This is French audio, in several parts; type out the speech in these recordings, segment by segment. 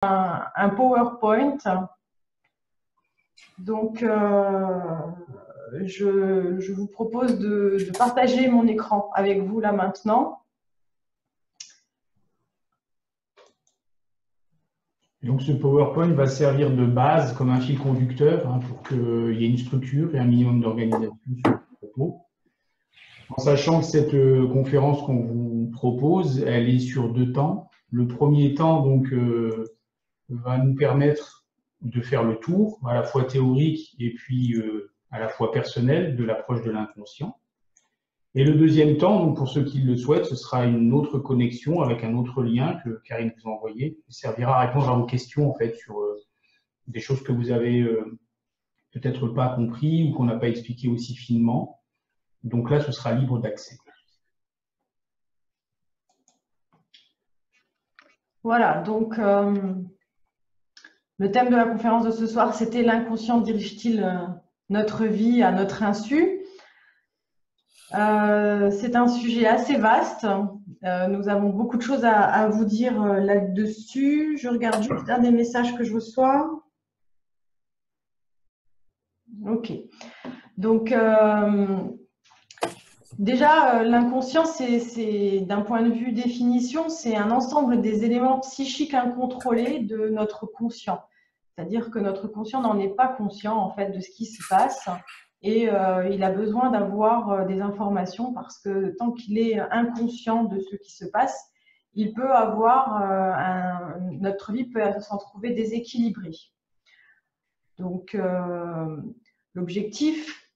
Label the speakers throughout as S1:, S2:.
S1: un PowerPoint. Donc, je vous propose de partager mon écran avec vous là maintenant.
S2: Donc ce PowerPoint va servir de base comme un fil conducteur pour qu'il y ait une structure et un minimum d'organisation sur le propos. En sachant que cette conférence qu'on vous propose, elle est sur 2 temps. Le premier temps donc, va nous permettre de faire le tour, à la fois théorique et puis à la fois personnel, de l'approche de l'inconscient. Et le deuxième temps, donc pour ceux qui le souhaitent, ce sera une autre connexion avec un autre lien que Karine vous a envoyé, qui servira à répondre à vos questions en fait sur des choses que vous avez peut-être pas compris ou qu'on n'a pas expliqué aussi finement. Donc là, ce sera libre d'accès.
S1: Voilà, donc le thème de la conférence de ce soir, c'était l'inconscient dirige-t-il notre vie à notre insu? C'est un sujet assez vaste. Nous avons beaucoup de choses à vous dire là-dessus. Je regarde juste un des messages que je reçois. Ok. Donc, déjà, l'inconscient, c'est d'un point de vue définition, c'est un ensemble des éléments psychiques incontrôlés de notre conscient. C'est-à-dire que notre conscient n'en est pas conscient en fait de ce qui se passe et il a besoin d'avoir des informations parce que tant qu'il est inconscient de ce qui se passe, il peut avoir notre vie peut s'en trouver déséquilibrée. Donc l'objectif,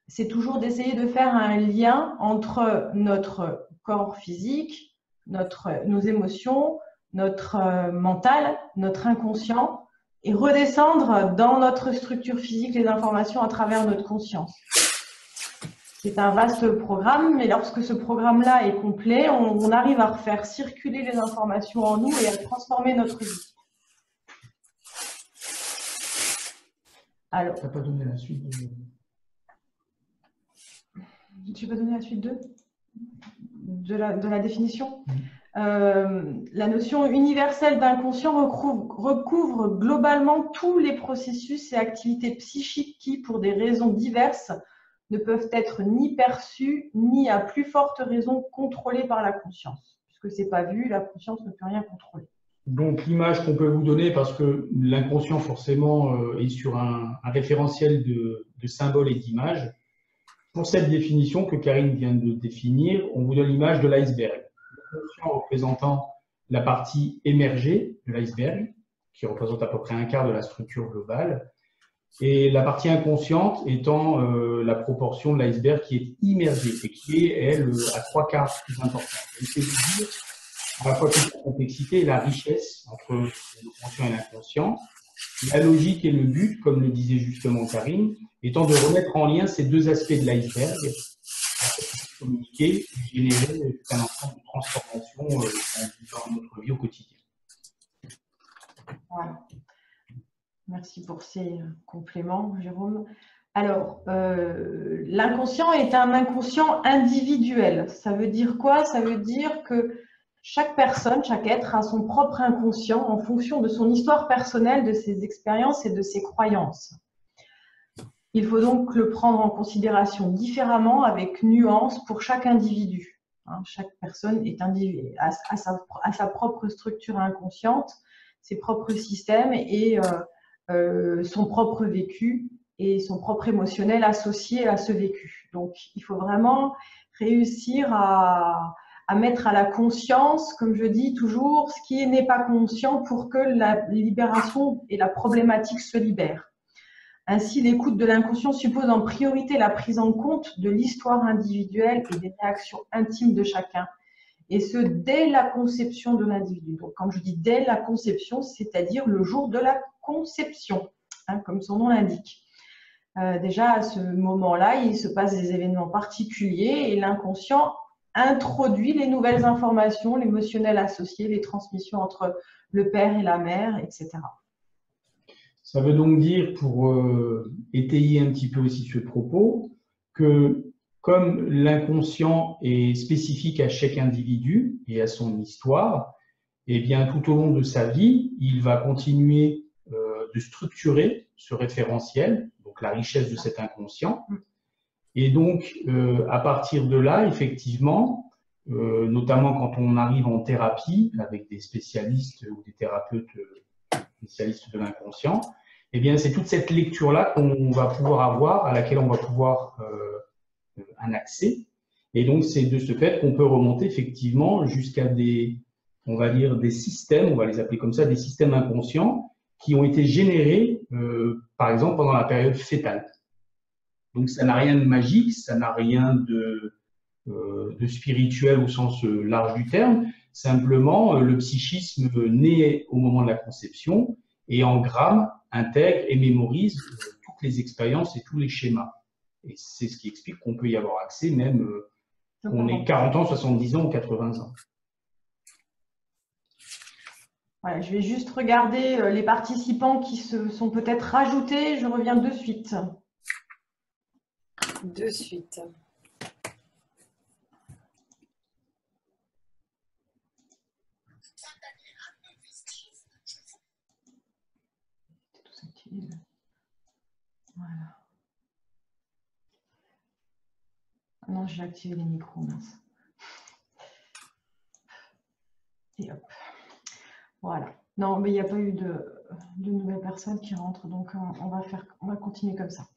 S1: c'est toujours d'essayer de faire un lien entre notre corps physique, nos émotions, notre mental, notre inconscient, et redescendre dans notre structure physique les informations à travers notre conscience. C'est un vaste programme, mais lorsque ce programme-là est complet, on arrive à refaire circuler les informations en nous et à transformer notre vie. Alors,
S2: Tu n'as pas donné la suite
S1: je vais donner la suite de la définition. La notion universelle d'inconscient recouvre globalement tous les processus et activités psychiques qui, pour des raisons diverses, ne peuvent être ni perçus, ni à plus forte raison contrôlés par la conscience. Puisque ce n'est pas vu, la conscience ne peut rien contrôler.
S2: Donc l'image qu'on peut vous donner, parce que l'inconscient forcément est sur un référentiel de symboles et d'images, pour cette définition que Karine vient de définir, on vous donne l'image de l'iceberg. L'inconscient représentant la partie émergée de l'iceberg, qui représente à peu près un quart de la structure globale, et la partie inconsciente étant la proportion de l'iceberg qui est immergée et qui est, elle, à 3/4 plus importante. C'est vous dire à la fois toute la complexité et la richesse entre le conscient et l'inconscient. La logique et le but, comme le disait justement Karine, étant de remettre en lien ces deux aspects de l'iceberg, communiquer et générer un ensemble de transformation dans notre vie au quotidien.
S1: Voilà. Merci pour ces compléments, Jérôme. Alors, l'inconscient est un inconscient individuel. Ça veut dire quoi? Ça veut dire que chaque personne, chaque être a son propre inconscient en fonction de son histoire personnelle, de ses expériences et de ses croyances. Il faut donc le prendre en considération différemment, avec nuance pour chaque individu. Chaque personne est à sa propre structure inconsciente, ses propres systèmes et son propre vécu et son propre émotionnel associé à ce vécu. Donc, il faut vraiment réussir à mettre à la conscience, comme je dis toujours, ce qui n'est pas conscient pour que la libération et la problématique se libèrent. Ainsi, l'écoute de l'inconscient suppose en priorité la prise en compte de l'histoire individuelle et des réactions intimes de chacun, et ce, dès la conception de l'individu. Donc, quand je dis dès la conception, c'est-à-dire le jour de la conception, comme son nom l'indique. Déjà, à ce moment-là, il se passe des événements particuliers et l'inconscient introduit les nouvelles informations, l'émotionnel associé, les transmissions entre le père et la mère, etc.
S2: Ça veut donc dire, pour étayer un petit peu aussi ce propos, que comme l'inconscient est spécifique à chaque individu et à son histoire, eh bien, tout au long de sa vie, il va continuer de structurer ce référentiel, donc la richesse de cet inconscient. Et donc, à partir de là, effectivement, notamment quand on arrive en thérapie avec des spécialistes ou des thérapeutes spécialistes de l'inconscient, eh bien, c'est toute cette lecture-là qu'on va pouvoir avoir, à laquelle on va pouvoir un accès. Et donc, c'est de ce fait qu'on peut remonter effectivement jusqu'à des, on va dire, des systèmes, on va les appeler comme ça, des systèmes inconscients qui ont été générés, par exemple, pendant la période fœtale. Donc, ça n'a rien de magique, ça n'a rien de spirituel au sens large du terme. Simplement, le psychisme naît au moment de la conception et engramme, intègre et mémorise toutes les expériences et tous les schémas. Et c'est ce qui explique qu'on peut y avoir accès même on ait 40 ans, 70 ans ou 80 ans.
S1: Voilà, je vais juste regarder les participants qui se sont peut-être rajoutés. Je reviens de suite.
S3: De suite.
S1: Voilà. Non, j'ai activé les micros, mince. Et hop. Voilà. Non, mais il n'y a pas eu de nouvelles personnes qui rentrent, donc on va continuer comme ça.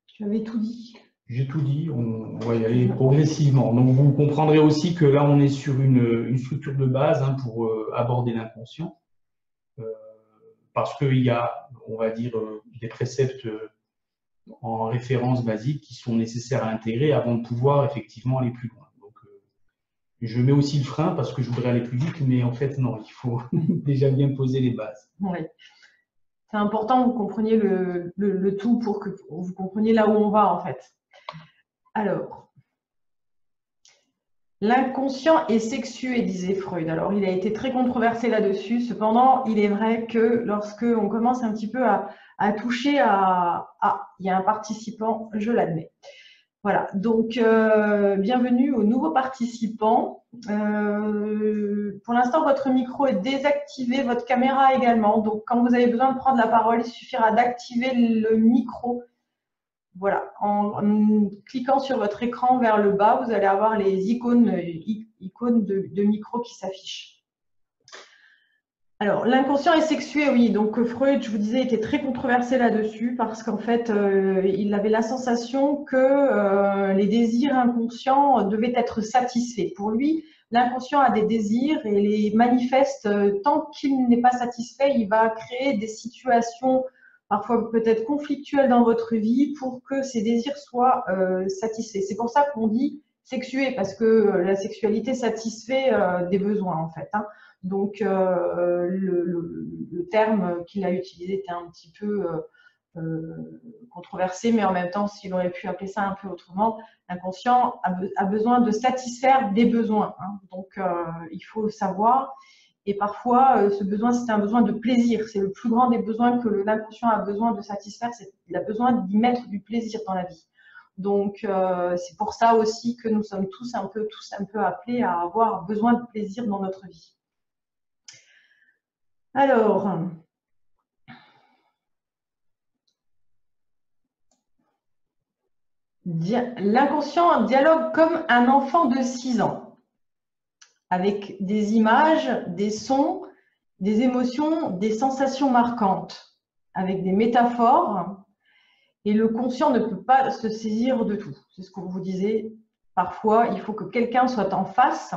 S1: Tu avais tout dit?
S2: J'ai tout dit, on va y aller progressivement. Donc vous comprendrez aussi que là on est sur une structure de base hein, pour aborder l'inconscient. Parce qu'il y a, on va dire, des préceptes en référence basique qui sont nécessaires à intégrer avant de pouvoir effectivement aller plus loin. Donc, je mets aussi le frein parce que je voudrais aller plus vite, mais en fait, non, il faut déjà bien poser les bases.
S1: Oui. C'est important que vous compreniez le tout pour que vous compreniez là où on va, en fait. Alors, l'inconscient est sexué, disait Freud. Alors, il a été très controversé là-dessus. Cependant, il est vrai que lorsque on commence un petit peu à toucher à... Ah, il y a un participant, je l'admets. Voilà, donc bienvenue aux nouveaux participants. Pour l'instant, votre micro est désactivé, votre caméra également. Donc, quand vous avez besoin de prendre la parole, il suffira d'activer le micro. Voilà, en cliquant sur votre écran vers le bas, vous allez avoir les icônes de micro qui s'affichent. Alors, l'inconscient est sexué, oui. Donc, Freud, je vous disais, était très controversé là-dessus parce qu'en fait, il avait la sensation que les désirs inconscients devaient être satisfaits. Pour lui, l'inconscient a des désirs et les manifeste tant qu'il n'est pas satisfait, il va créer des situations parfois peut-être conflictuelles dans votre vie pour que ces désirs soient satisfaits. C'est pour ça qu'on dit sexué, parce que la sexualité satisfait des besoins, en fait. Hein. Donc, le terme qu'il a utilisé était un petit peu controversé, mais en même temps, s'il aurait pu appeler ça un peu autrement, l'inconscient a besoin de satisfaire des besoins. Hein. Donc, il faut savoir. Et parfois, ce besoin, c'est un besoin de plaisir. C'est le plus grand des besoins que l'inconscient a besoin de satisfaire. Il a besoin d'y mettre du plaisir dans la vie. Donc, c'est pour ça aussi que nous sommes tous un peu appelés à avoir besoin de plaisir dans notre vie. Alors, l'inconscient dialogue comme un enfant de 6 ans, avec des images, des sons, des émotions, des sensations marquantes, avec des métaphores, et le conscient ne peut pas se saisir de tout. C'est ce que vous disiez. Parfois, il faut que quelqu'un soit en face,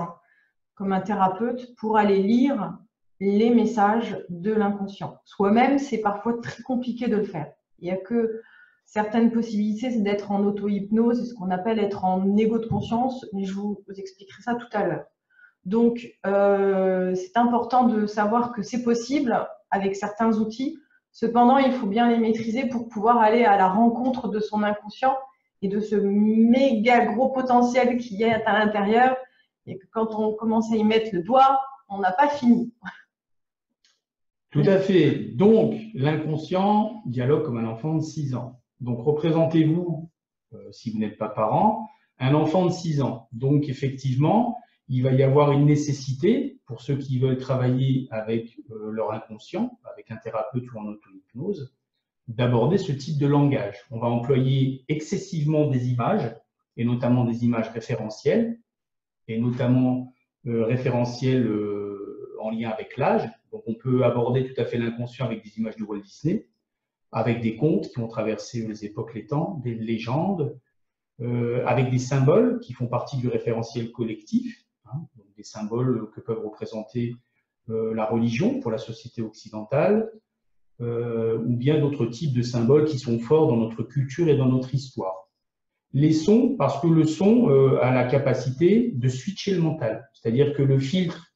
S1: comme un thérapeute, pour aller lire les messages de l'inconscient. Soi-même, c'est parfois très compliqué de le faire. Il n'y a que certaines possibilités, c'est d'être en auto-hypnose, c'est ce qu'on appelle être en égo de conscience, mais je vous expliquerai ça tout à l'heure. Donc, c'est important de savoir que c'est possible avec certains outils. Cependant, il faut bien les maîtriser pour pouvoir aller à la rencontre de son inconscient et de ce méga gros potentiel qui est à l'intérieur. Et que quand on commence à y mettre le doigt, on n'a pas fini.
S2: Tout à fait. Donc, l'inconscient dialogue comme un enfant de 6 ans. Donc, représentez-vous, si vous n'êtes pas parent, un enfant de 6 ans. Donc, effectivement, il va y avoir une nécessité, pour ceux qui veulent travailler avec leur inconscient, avec un thérapeute ou en auto-hypnose, d'aborder ce type de langage. On va employer excessivement des images, et notamment des images référentielles, et notamment référentielles en lien avec l'âge. Donc on peut aborder tout à fait l'inconscient avec des images de Walt Disney, avec des contes qui ont traversé les époques, les temps, des légendes, avec des symboles qui font partie du référentiel collectif, hein, donc des symboles que peuvent représenter la religion pour la société occidentale, ou bien d'autres types de symboles qui sont forts dans notre culture et dans notre histoire. Les sons, parce que le son a la capacité de switcher le mental, c'est-à-dire que le filtre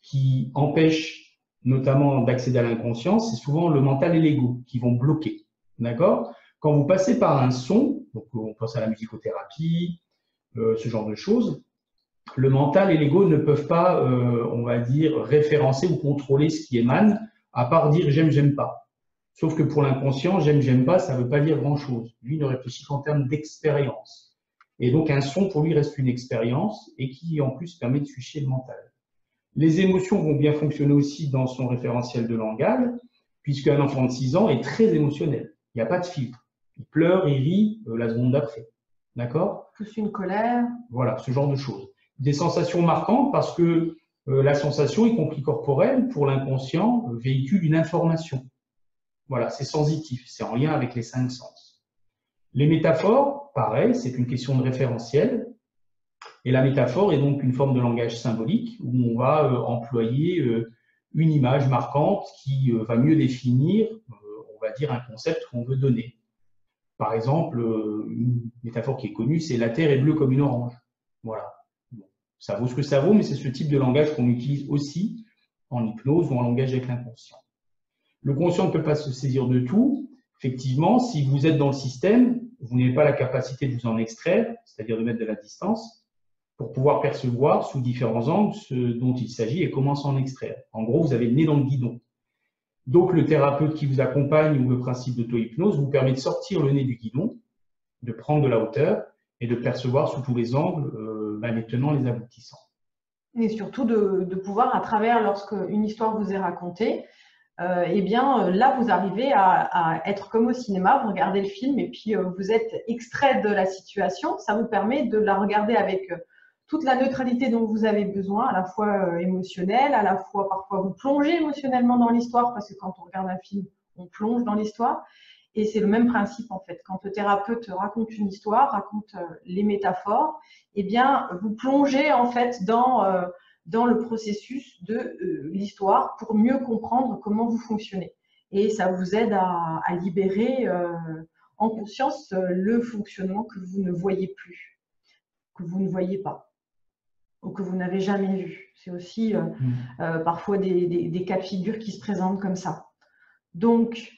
S2: qui empêche notamment d'accéder à l'inconscient, c'est souvent le mental et l'ego qui vont bloquer. D'accord? Quand vous passez par un son, donc on pense à la musicothérapie, ce genre de choses, le mental et l'ego ne peuvent pas, on va dire, référencer ou contrôler ce qui émane, à part dire j'aime, j'aime pas. Sauf que pour l'inconscient, j'aime, j'aime pas, ça ne veut pas dire grand-chose. Lui ne réfléchit qu'en termes d'expérience. Et donc un son pour lui reste une expérience et qui en plus permet de switcher le mental. Les émotions vont bien fonctionner aussi dans son référentiel de langage, puisqu'un enfant de 6 ans est très émotionnel. Il n'y a pas de filtre. Il pleure, il rit la seconde d'après. D'accord?
S1: Plus une colère.
S2: Voilà, ce genre de choses. Des sensations marquantes parce que la sensation, y compris corporelle, pour l'inconscient, véhicule une information. Voilà, c'est sensitif, c'est en lien avec les 5 sens. Les métaphores, pareil, c'est une question de référentiel. Et la métaphore est donc une forme de langage symbolique où on va employer une image marquante qui va mieux définir, on va dire, un concept qu'on veut donner. Par exemple, une métaphore qui est connue, c'est la terre est bleue comme une orange. Voilà. Bon, ça vaut ce que ça vaut, mais c'est ce type de langage qu'on utilise aussi en hypnose ou en langage avec l'inconscient. Le conscient ne peut pas se saisir de tout. Effectivement, si vous êtes dans le système, vous n'avez pas la capacité de vous en extraire, c'est-à-dire de mettre de la distance, pour pouvoir percevoir sous différents angles ce dont il s'agit et comment s'en extraire. En gros, vous avez le nez dans le guidon. Donc, le thérapeute qui vous accompagne ou le principe d'auto-hypnose vous permet de sortir le nez du guidon, de prendre de la hauteur et de percevoir sous tous les angles les tenants, les aboutissants.
S1: Et surtout de pouvoir, à travers, lorsque une histoire vous est racontée, eh bien, là, vous arrivez à être comme au cinéma, vous regardez le film et puis vous êtes extrait de la situation. Ça vous permet de la regarder avec toute la neutralité dont vous avez besoin, à la fois émotionnelle, à la fois parfois vous plongez émotionnellement dans l'histoire, parce que quand on regarde un film, on plonge dans l'histoire. Et c'est le même principe en fait. Quand le thérapeute raconte une histoire, raconte les métaphores, eh bien, vous plongez en fait dans le processus de l'histoire pour mieux comprendre comment vous fonctionnez. Et ça vous aide à libérer en conscience le fonctionnement que vous ne voyez plus, que vous ne voyez pas ou que vous n'avez jamais vu. C'est aussi parfois des cas de figure qui se présentent comme ça. Donc,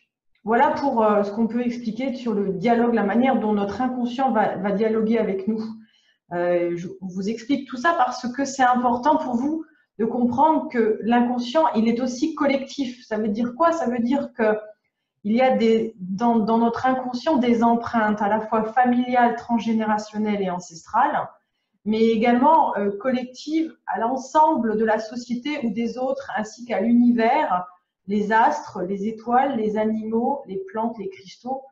S1: voilà pour ce qu'on peut expliquer sur le dialogue, la manière dont notre inconscient va dialoguer avec nous. Je vous explique tout ça parce que c'est important pour vous de comprendre que l'inconscient, il est aussi collectif. Ça veut dire quoi? Ça veut dire qu'il y a dans notre inconscient des empreintes à la fois familiales, transgénérationnelles et ancestrales, mais également collectives à l'ensemble de la société ou des autres, ainsi qu'à l'univers, les astres, les étoiles, les animaux, les plantes, les cristaux.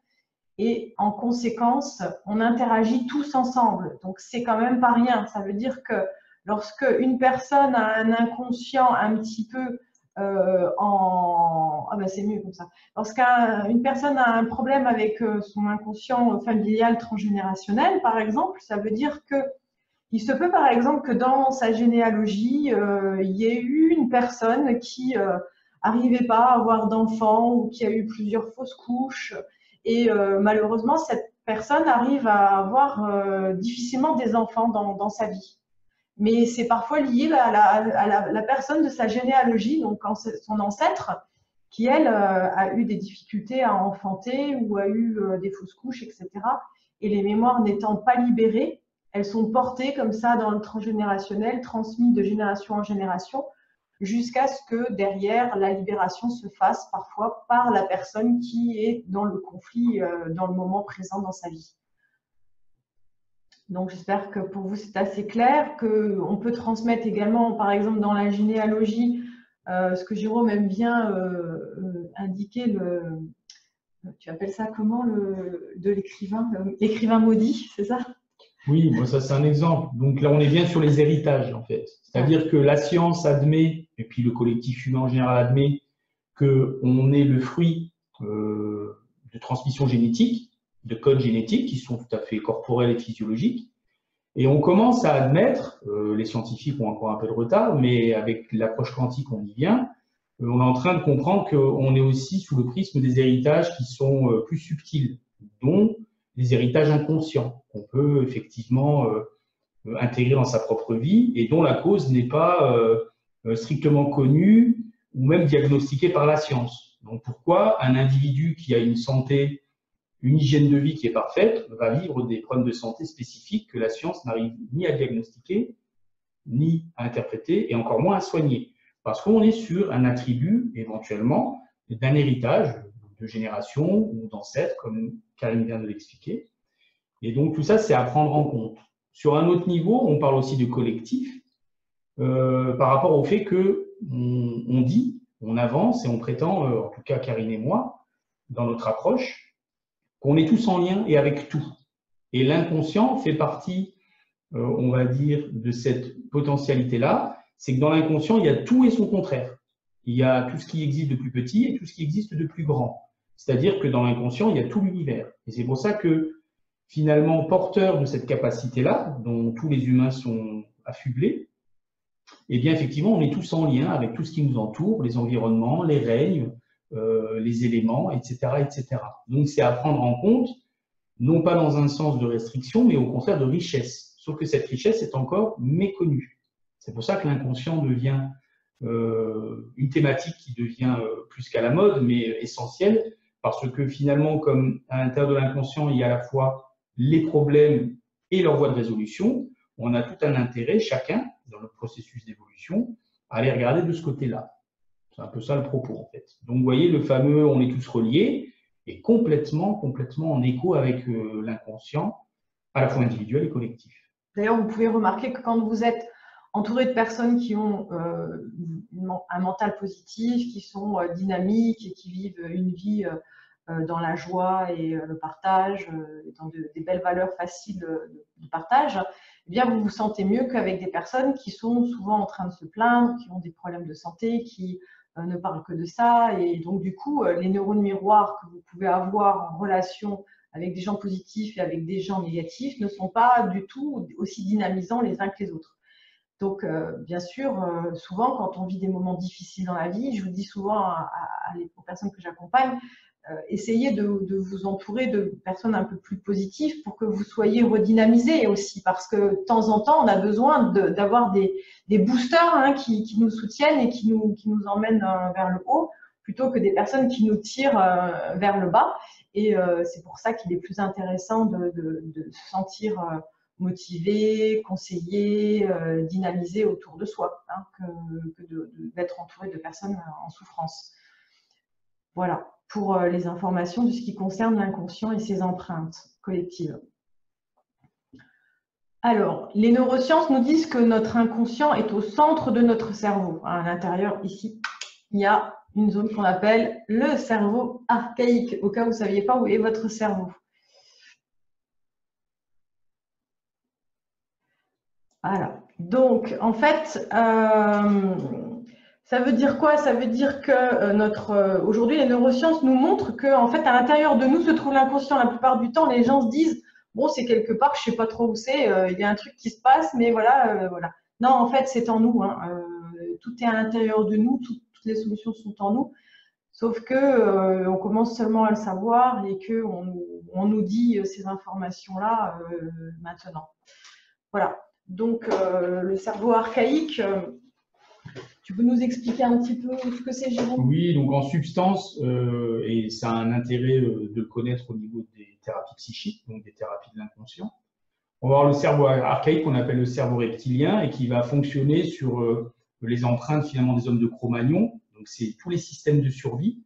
S1: Et en conséquence, on interagit tous ensemble. Donc, c'est quand même pas rien. Ça veut dire que lorsque une personne a un inconscient un petit peu Ah ben c'est mieux comme ça. Lorsqu'une personne a un problème avec son inconscient familial transgénérationnel, par exemple, ça veut dire que il se peut par exemple que dans sa généalogie, il y ait eu une personne qui n'arrivait pas à avoir d'enfants ou qui a eu plusieurs fausses couches. Et malheureusement, cette personne arrive à avoir difficilement des enfants dans sa vie. Mais c'est parfois lié à la personne de sa généalogie, donc son ancêtre, qui, elle, a eu des difficultés à enfanter ou a eu des fausses couches, etc. Et les mémoires n'étant pas libérées, elles sont portées comme ça dans le transgénérationnel, transmises de génération en génération, jusqu'à ce que derrière la libération se fasse parfois par la personne qui est dans le conflit dans le moment présent dans sa vie. Donc, j'espère que pour vous, c'est assez clair, qu'on peut transmettre également, par exemple, dans la généalogie, ce que Jérôme aime bien indiquer, tu appelles ça comment, de l'écrivain maudit, c'est ça?
S2: Oui, bon, ça c'est un exemple. Donc là, on est bien sur les héritages, en fait. C'est-à-dire que la science admet, et puis le collectif humain en général admet, qu'on est le fruit de transmission génétique, de codes génétiques qui sont tout à fait corporels et physiologiques. Et on commence à admettre, les scientifiques ont encore un peu de retard, mais avec l'approche quantique, on y vient, on est en train de comprendre qu'on est aussi sous le prisme des héritages qui sont plus subtils, dont les héritages inconscients, qu'on peut effectivement intégrer dans sa propre vie et dont la cause n'est pas strictement connue ou même diagnostiquée par la science. Donc pourquoi un individu qui a une santé, une hygiène de vie qui est parfaite, va vivre des problèmes de santé spécifiques que la science n'arrive ni à diagnostiquer, ni à interpréter, et encore moins à soigner. Parce qu'on est sur un attribut, éventuellement, d'un héritage de génération ou d'ancêtres, comme Karine vient de l'expliquer. Et donc, tout ça, c'est à prendre en compte. Sur un autre niveau, on parle aussi de collectif, par rapport au fait qu'on dit, on avance et on prétend, en tout cas Karine et moi, dans notre approche, qu'on est tous en lien et avec tout. Et l'inconscient fait partie, on va dire, de cette potentialité-là. C'est que dans l'inconscient, il y a tout et son contraire. Il y a tout ce qui existe de plus petit et tout ce qui existe de plus grand. C'est-à-dire que dans l'inconscient, il y a tout l'univers. Et c'est pour ça que, finalement, porteur de cette capacité-là, dont tous les humains sont affublés, eh bien, effectivement, on est tous en lien avec tout ce qui nous entoure, les environnements, les règnes, les éléments, etc., etc. Donc, c'est à prendre en compte, non pas dans un sens de restriction, mais au contraire de richesse. Sauf que cette richesse est encore méconnue. C'est pour ça que l'inconscient devient une thématique qui devient plus qu'à la mode, mais essentielle, parce que finalement, comme à l'intérieur de l'inconscient, il y a à la fois les problèmes et leur voie de résolution, on a tout un intérêt, chacun, dans notre processus d'évolution, à aller regarder de ce côté-là. C'est un peu ça le propos, en fait. Donc, vous voyez, le fameux « on est tous reliés » est complètement en écho avec l'inconscient, à la fois individuel et collectif.
S1: D'ailleurs, vous pouvez remarquer que quand vous êtes entouré de personnes qui ont un mental positif, qui sont dynamiques et qui vivent une vie dans la joie et le partage, dans des belles valeurs faciles de partage, eh bien, vous vous sentez mieux qu'avec des personnes qui sont souvent en train de se plaindre, qui ont des problèmes de santé, qui ne parlent que de ça. Et donc, du coup, les neurones miroirs que vous pouvez avoir en relation avec des gens positifs et avec des gens négatifs ne sont pas du tout aussi dynamisants les uns que les autres. Donc, bien sûr, souvent, quand on vit des moments difficiles dans la vie, je vous dis souvent aux personnes que j'accompagne, essayez de vous entourer de personnes un peu plus positives pour que vous soyez redynamisés aussi, parce que de temps en temps, on a besoin d'avoir des boosters hein, qui nous soutiennent et qui nous emmènent vers le haut, plutôt que des personnes qui nous tirent vers le bas. Et c'est pour ça qu'il est plus intéressant de se sentir motivé, conseillé, dynamisé autour de soi, hein, que d'être entouré de personnes en souffrance. Voilà, pour les informations de ce qui concerne l'inconscient et ses empreintes collectives. Alors, les neurosciences nous disent que notre inconscient est au centre de notre cerveau. À l'intérieur, ici, il y a une zone qu'on appelle le cerveau archaïque, au cas où vous ne saviez pas où est votre cerveau. Voilà. Donc, en fait, ça veut dire quoi? Ça veut dire que aujourd'hui, les neurosciences nous montrent qu'en fait, à l'intérieur de nous se trouve l'inconscient. La plupart du temps, les gens se disent bon, c'est quelque part, je ne sais pas trop où c'est, il y a un truc qui se passe, mais voilà, voilà. Non, en fait, c'est en nous. Hein. Tout est à l'intérieur de nous, toutes les solutions sont en nous. Sauf que on commence seulement à le savoir et qu'on nous dit ces informations-là maintenant. Voilà. Donc, le cerveau archaïque, tu peux nous expliquer un petit peu ce que c'est, Jérôme?
S2: Oui, donc en substance, et ça a un intérêt de le connaître au niveau des thérapies psychiques, donc des thérapies de l'inconscient. On va avoir le cerveau archaïque qu'on appelle le cerveau reptilien et qui va fonctionner sur les empreintes finalement des hommes de Cro-Magnon. Donc, c'est tous les systèmes de survie.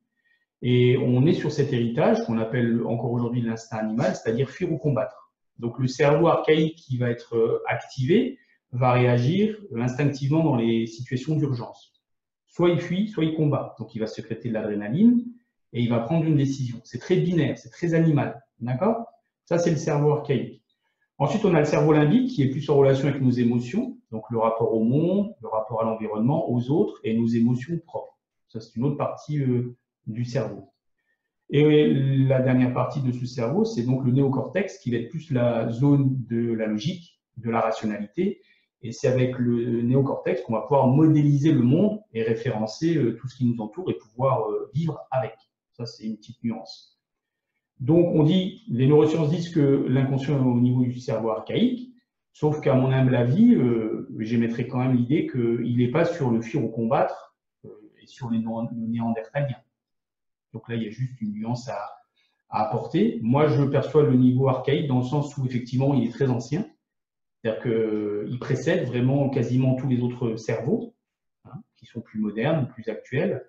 S2: Et on est sur cet héritage qu'on appelle encore aujourd'hui l'instinct animal, c'est-à-dire fuir ou combattre. Donc, le cerveau archaïque qui va être activé va réagir instinctivement dans les situations d'urgence. Soit il fuit, soit il combat. Donc, il va sécréter de l'adrénaline et il va prendre une décision. C'est très binaire, c'est très animal. D'accord? Ça, c'est le cerveau archaïque. Ensuite, on a le cerveau limbique qui est plus en relation avec nos émotions, donc le rapport au monde, le rapport à l'environnement, aux autres et nos émotions propres. Ça, c'est une autre partie du cerveau. Et la dernière partie de ce cerveau, c'est donc le néocortex qui va être plus la zone de la logique, de la rationalité. Et c'est avec le néocortex qu'on va pouvoir modéliser le monde et référencer tout ce qui nous entoure et pouvoir vivre avec. Ça, c'est une petite nuance. Donc, on dit, les neurosciences disent que l'inconscient est au niveau du cerveau archaïque, sauf qu'à mon humble avis, j'émettrais quand même l'idée qu'il n'est pas sur le fuir ou combattre et sur le néandertalien. Donc là, il y a juste une nuance à apporter. Moi, je perçois le niveau archaïque dans le sens où, effectivement, il est très ancien. C'est-à-dire qu'il précède vraiment quasiment tous les autres cerveaux, hein, qui sont plus modernes, plus actuels.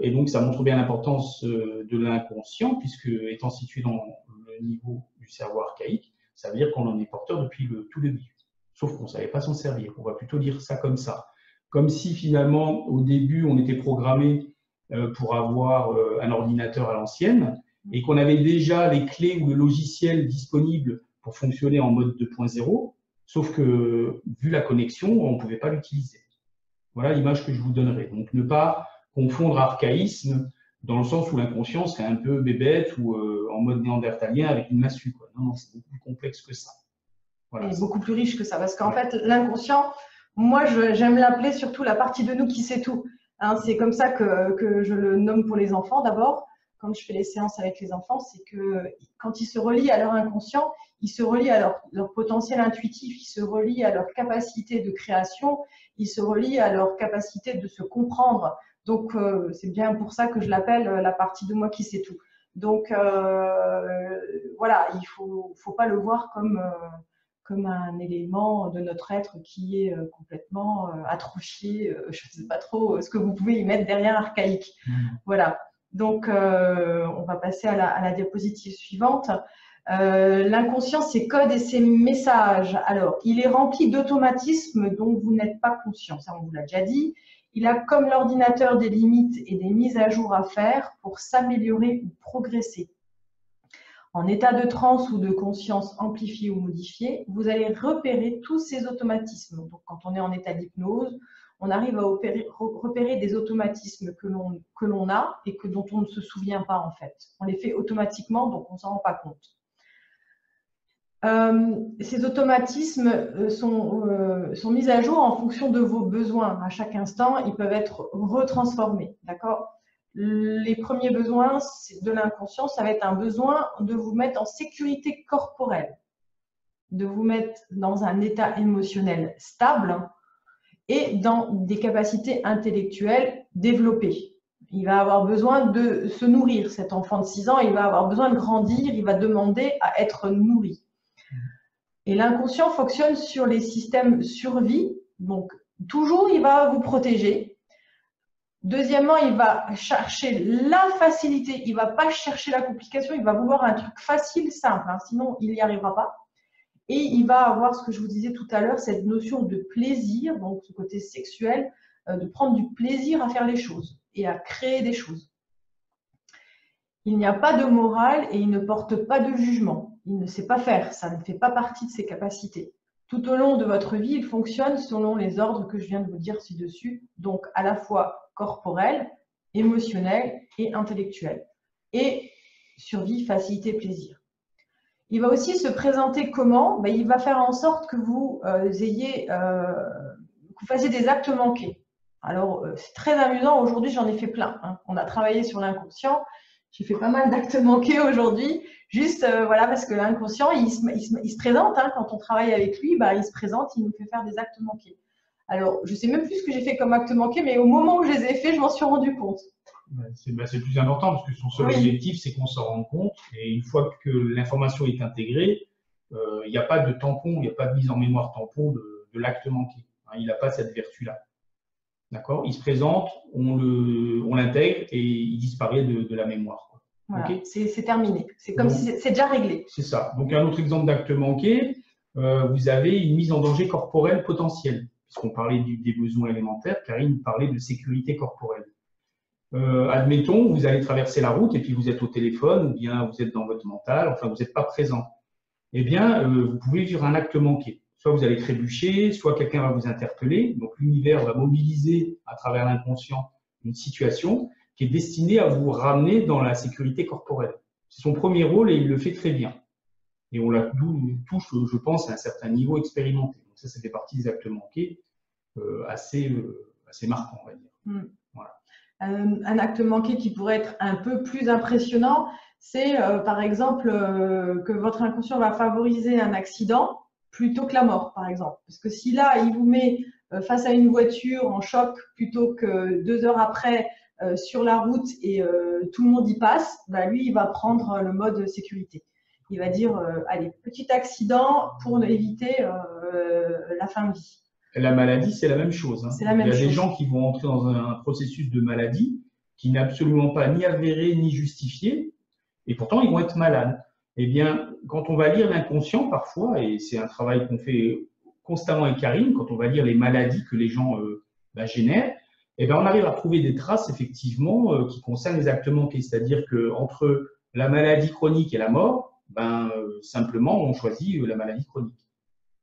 S2: Et donc, ça montre bien l'importance de l'inconscient, puisque étant situé dans le niveau du cerveau archaïque, ça veut dire qu'on en est porteur depuis le tout début. Sauf qu'on ne savait pas s'en servir. On va plutôt dire ça comme ça. Comme si, finalement, au début, on était programmé pour avoir un ordinateur à l'ancienne et qu'on avait déjà les clés ou le logiciel disponible pour fonctionner en mode 2.0, sauf que, vu la connexion, on ne pouvait pas l'utiliser. Voilà l'image que je vous donnerai. Donc, ne pas confondre archaïsme dans le sens où l'inconscient serait un peu bébête ou en mode néandertalien avec une massue, quoi. Non, non, c'est beaucoup plus complexe que ça.
S1: Voilà. Et beaucoup plus riche que ça, parce qu'en fait, l'inconscient, moi, j'aime l'appeler surtout la partie de nous qui sait tout. Hein, c'est comme ça que je le nomme pour les enfants d'abord. Quand je fais les séances avec les enfants, c'est que quand ils se relient à leur inconscient, ils se relient à leur potentiel intuitif, ils se relient à leur capacité de création, ils se relient à leur capacité de se comprendre. Donc, c'est bien pour ça que je l'appelle la partie de moi qui sait tout. Donc, voilà, il faut pas le voir comme un élément de notre être qui est complètement atrophié. Je ne sais pas trop ce que vous pouvez y mettre derrière archaïque. Voilà. Donc, on va passer à la diapositive suivante. L'inconscient, ses codes et ses messages. Alors, il est rempli d'automatismes dont vous n'êtes pas conscient. Ça, on vous l'a déjà dit. Il a, comme l'ordinateur, des limites et des mises à jour à faire pour s'améliorer ou progresser. En état de transe ou de conscience amplifiée ou modifiée, vous allez repérer tous ces automatismes. Donc, quand on est en état d'hypnose, on arrive à repérer des automatismes que l'on a et dont on ne se souvient pas en fait. On les fait automatiquement, donc on ne s'en rend pas compte. Ces automatismes sont mis à jour en fonction de vos besoins. À chaque instant, ils peuvent être retransformés. D'accord ? Les premiers besoins de l'inconscient, ça va être un besoin de vous mettre en sécurité corporelle, de vous mettre dans un état émotionnel stable et dans des capacités intellectuelles développées. Il va avoir besoin de se nourrir. Cet enfant de 6 ans, il va avoir besoin de grandir, il va demander à être nourri. Et l'inconscient fonctionne sur les systèmes survie. Donc, toujours, il va vous protéger. Deuxièmement, il va chercher la facilité. Il ne va pas chercher la complication. Il va vouloir un truc facile, simple. Hein, sinon, il n'y arrivera pas. Et il va avoir, ce que je vous disais tout à l'heure, cette notion de plaisir, donc ce côté sexuel, de prendre du plaisir à faire les choses et à créer des choses. Il n'y a pas de morale et il ne porte pas de jugement. Il ne sait pas faire, ça ne fait pas partie de ses capacités. Tout au long de votre vie, il fonctionne selon les ordres que je viens de vous dire ci-dessus, donc à la fois corporel, émotionnel et intellectuel. Et survie, facilité, plaisir. Il va aussi se présenter comment? Il va faire en sorte que vous fassiez des actes manqués. Alors, c'est très amusant. Aujourd'hui, j'en ai fait plein. Hein. On a travaillé sur l'inconscient. J'ai fait pas mal d'actes manqués aujourd'hui. Juste, voilà, parce que l'inconscient, il se présente. Hein, quand on travaille avec lui, il se présente, il nous fait faire des actes manqués. Alors, je ne sais même plus ce que j'ai fait comme acte manqué, mais au moment où je les ai faits, je m'en suis rendu compte.
S2: C'est le plus important parce que son seul objectif, c'est qu'on s'en rende compte. Et une fois que l'information est intégrée, il n'y a pas de tampon, il n'y a pas de mise en mémoire tampon de l'acte manqué. Hein, il n'a pas cette vertu-là. D'accord ? Il se présente, on l'intègre et il disparaît de la mémoire. Quoi.
S1: Voilà,
S2: Okay,
S1: c'est terminé. C'est comme si c'est déjà réglé.
S2: C'est ça. Donc, un autre exemple d'acte manqué, vous avez une mise en danger corporelle potentielle. Puisqu'on parlait des besoins élémentaires, Karine parlait de sécurité corporelle. Admettons, vous allez traverser la route et puis vous êtes au téléphone ou bien vous êtes dans votre mental, enfin, vous n'êtes pas présent. Eh bien, vous pouvez vivre un acte manqué. Soit vous allez trébucher, soit quelqu'un va vous interpeller. Donc, l'univers va mobiliser à travers l'inconscient une situation qui est destinée à vous ramener dans la sécurité corporelle. C'est son premier rôle et il le fait très bien. Et on la touche, je pense, à un certain niveau expérimenté. Donc ça fait partie des actes manqués assez marquants, on va dire. Voilà.
S1: Un acte manqué qui pourrait être un peu plus impressionnant, c'est par exemple que votre inconscient va favoriser un accident plutôt que la mort, par exemple. Parce que si là, il vous met face à une voiture en choc plutôt que 2 heures après sur la route et tout le monde y passe, bah, lui, il va prendre le mode sécurité. Il va dire, allez, petit accident pour éviter la fin de vie.
S2: La maladie, c'est la même chose. Hein.
S1: La même
S2: Il y a
S1: chose.
S2: des gens qui vont entrer dans un processus de maladie qui n'est absolument pas ni avéré ni justifié, et pourtant ils vont être malades. Eh bien, quand on va lire l'inconscient parfois, et c'est un travail qu'on fait constamment avec Karine, quand on va lire les maladies que les gens génèrent, eh bien, on arrive à trouver des traces effectivement qui concernent les actes manqués. C'est-à-dire qu'entre la maladie chronique et la mort, simplement on choisit la maladie chronique.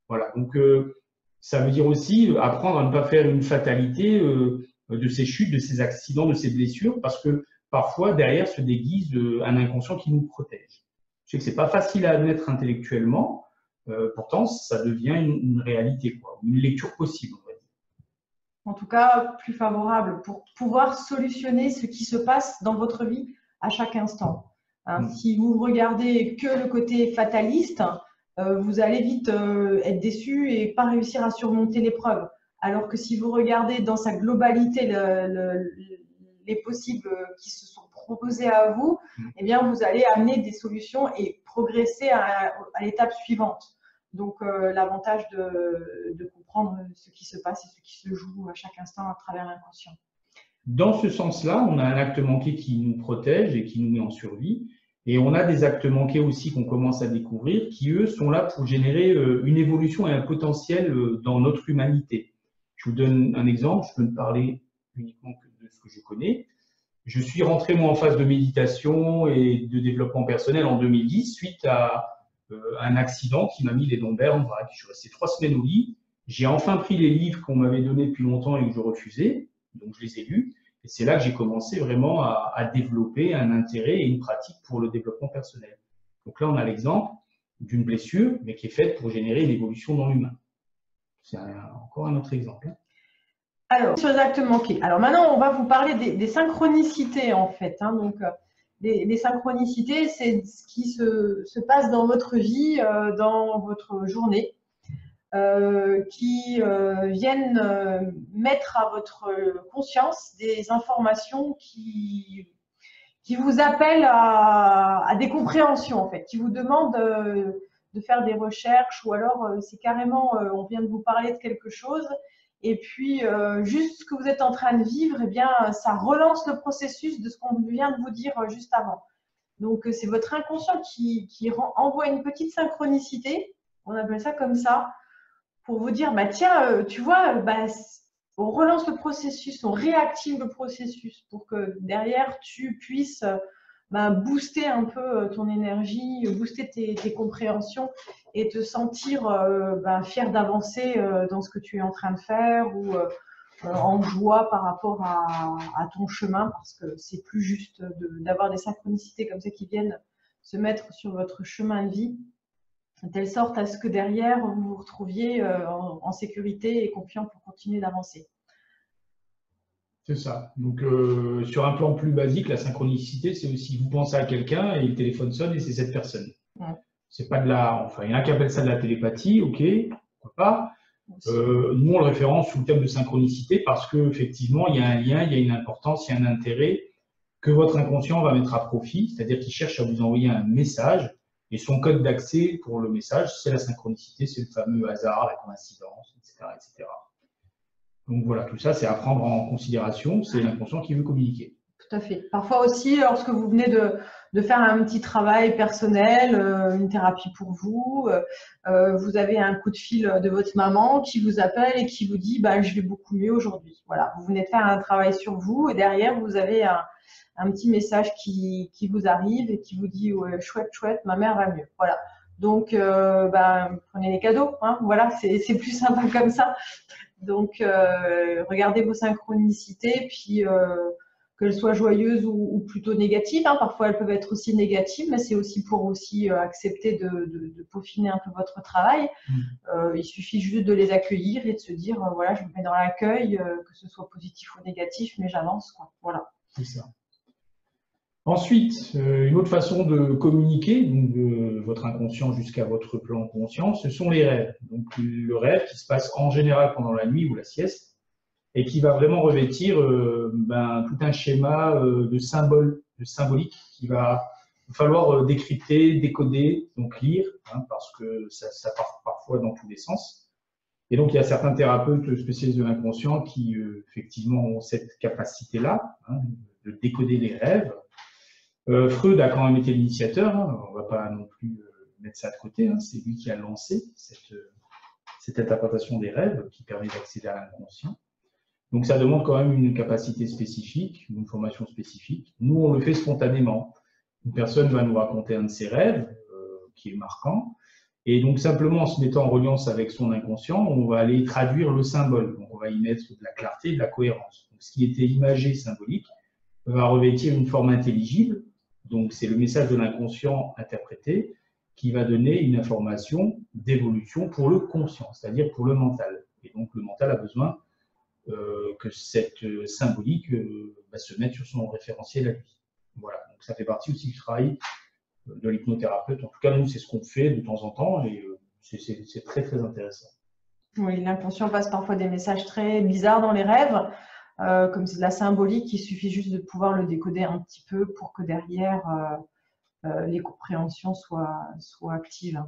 S2: Voilà. Donc ça veut dire aussi apprendre à ne pas faire une fatalité de ces chutes, de ces accidents, de ces blessures, parce que parfois derrière se déguise un inconscient qui nous protège. Je sais que c'est pas facile à admettre intellectuellement, pourtant ça devient une réalité, quoi, une lecture possible, on va dire.
S1: En tout cas, plus favorable pour pouvoir solutionner ce qui se passe dans votre vie à chaque instant. Hein, si vous regardez que le côté fataliste, vous allez vite être déçu et pas réussir à surmonter l'épreuve. Alors que si vous regardez dans sa globalité les possibles qui se sont proposés à vous, eh bien, vous allez amener des solutions et progresser à l'étape suivante. Donc, l'avantage de comprendre ce qui se passe et ce qui se joue à chaque instant à travers l'inconscient.
S2: Dans ce sens-là, on a un acte manqué qui nous protège et qui nous met en survie. Et on a des actes manqués aussi qu'on commence à découvrir qui, eux, sont là pour générer une évolution et un potentiel dans notre humanité. Je vous donne un exemple, je peux ne parler uniquement que de ce que je connais. Je suis rentré, moi, en phase de méditation et de développement personnel en 2010 suite à un accident qui m'a mis les lombaires en vrac. Je suis resté 3 semaines au lit. J'ai enfin pris les livres qu'on m'avait donnés depuis longtemps et que je refusais, donc je les ai lus. Et c'est là que j'ai commencé vraiment à développer un intérêt et une pratique pour le développement personnel. Donc là, on a l'exemple d'une blessure, mais qui est faite pour générer une évolution dans l'humain. C'est encore un autre exemple.
S1: Alors, sur les actes manqués. Alors maintenant, on va vous parler des synchronicités, en fait. Hein. Donc, les synchronicités, c'est ce qui se passe dans votre vie, dans votre journée. Qui viennent mettre à votre conscience des informations qui vous appellent à des compréhensions, en fait, qui vous demandent de faire des recherches ou alors c'est carrément, on vient de vous parler de quelque chose et puis juste ce que vous êtes en train de vivre, eh bien, ça relance le processus de ce qu'on vient de vous dire juste avant. Donc, c'est votre inconscient qui envoie une petite synchronicité, on appelle ça comme ça, pour vous dire, bah, tiens, tu vois, bah, on relance le processus, on réactive le processus pour que derrière, tu puisses booster un peu ton énergie, booster tes compréhensions et te sentir fier d'avancer dans ce que tu es en train de faire ou en joie par rapport à ton chemin parce que c'est plus juste d'avoir des synchronicités comme ça qui viennent se mettre sur votre chemin de vie de telle sorte à ce que derrière, vous vous retrouviez en sécurité et confiant pour continuer d'avancer.
S2: C'est ça. Donc, sur un plan plus basique, la synchronicité, c'est aussi vous pensez à quelqu'un et le téléphone sonne et c'est cette personne. Ouais. C'est pas de la... Enfin, il y en a qui appellent ça de la télépathie, ok, pourquoi pas. Nous, on le référence sous le terme de synchronicité parce qu'effectivement, il y a un lien, il y a une importance, il y a un intérêt que votre inconscient va mettre à profit, c'est-à-dire qu'il cherche à vous envoyer un message. Et son code d'accès pour le message, c'est la synchronicité, c'est le fameux hasard, la coïncidence, etc., etc. Donc voilà, tout ça, c'est à prendre en considération, c'est l'inconscient qui veut communiquer.
S1: Tout à fait. Parfois aussi, lorsque vous venez de de faire un petit travail personnel, une thérapie pour vous. Vous avez un coup de fil de votre maman qui vous appelle et qui vous dit bah, « je vais beaucoup mieux aujourd'hui ». Voilà, vous venez de faire un travail sur vous et derrière, vous avez un petit message qui vous arrive et qui vous dit ouais, « chouette, chouette, ma mère va mieux ». Voilà. Donc, prenez les cadeaux. Hein, voilà, c'est plus sympa comme ça. Donc, regardez vos synchronicités, puis qu'elles soient joyeuses ou plutôt négatives. Hein. Parfois, elles peuvent être aussi négatives, mais c'est aussi pour aussi accepter de peaufiner un peu votre travail. Il suffit juste de les accueillir et de se dire, voilà, je me mets dans l'accueil, que ce soit positif ou négatif, mais j'avance, quoi. Voilà.
S2: C'est ça. Ensuite, une autre façon de communiquer, donc de votre inconscient jusqu'à votre plan conscient, ce sont les rêves. Donc le rêve qui se passe en général pendant la nuit ou la sieste et qui va vraiment revêtir tout un schéma de symboles, de symbolique qu'il va falloir décrypter, décoder, donc lire, hein, parce que ça part parfois dans tous les sens. Et donc il y a certains thérapeutes spécialistes de l'inconscient qui effectivement ont cette capacité-là, hein, de décoder les rêves. Freud a quand même été l'initiateur, hein, on ne va pas non plus mettre ça de côté, hein, c'est lui qui a lancé cette interprétation des rêves qui permet d'accéder à l'inconscient. Donc ça demande quand même une capacité spécifique, une formation spécifique. Nous, on le fait spontanément. Une personne va nous raconter un de ses rêves, qui est marquant, et donc simplement en se mettant en reliance avec son inconscient, on va aller traduire le symbole. Donc on va y mettre de la clarté, de la cohérence. Donc, ce qui était imagé, symbolique, va revêtir une forme intelligible. Donc, c'est le message de l'inconscient interprété qui va donner une information d'évolution pour le conscient, c'est-à-dire pour le mental. Et donc, le mental a besoin que cette symbolique se mette sur son référentiel à lui. Voilà, donc ça fait partie aussi du travail de l'hypnothérapeute. En tout cas, nous, c'est ce qu'on fait de temps en temps et c'est très, très intéressant.
S1: Oui, l'inconscient passe parfois des messages très bizarres dans les rêves. Comme c'est de la symbolique, il suffit juste de pouvoir le décoder un petit peu pour que derrière les compréhensions soient actives.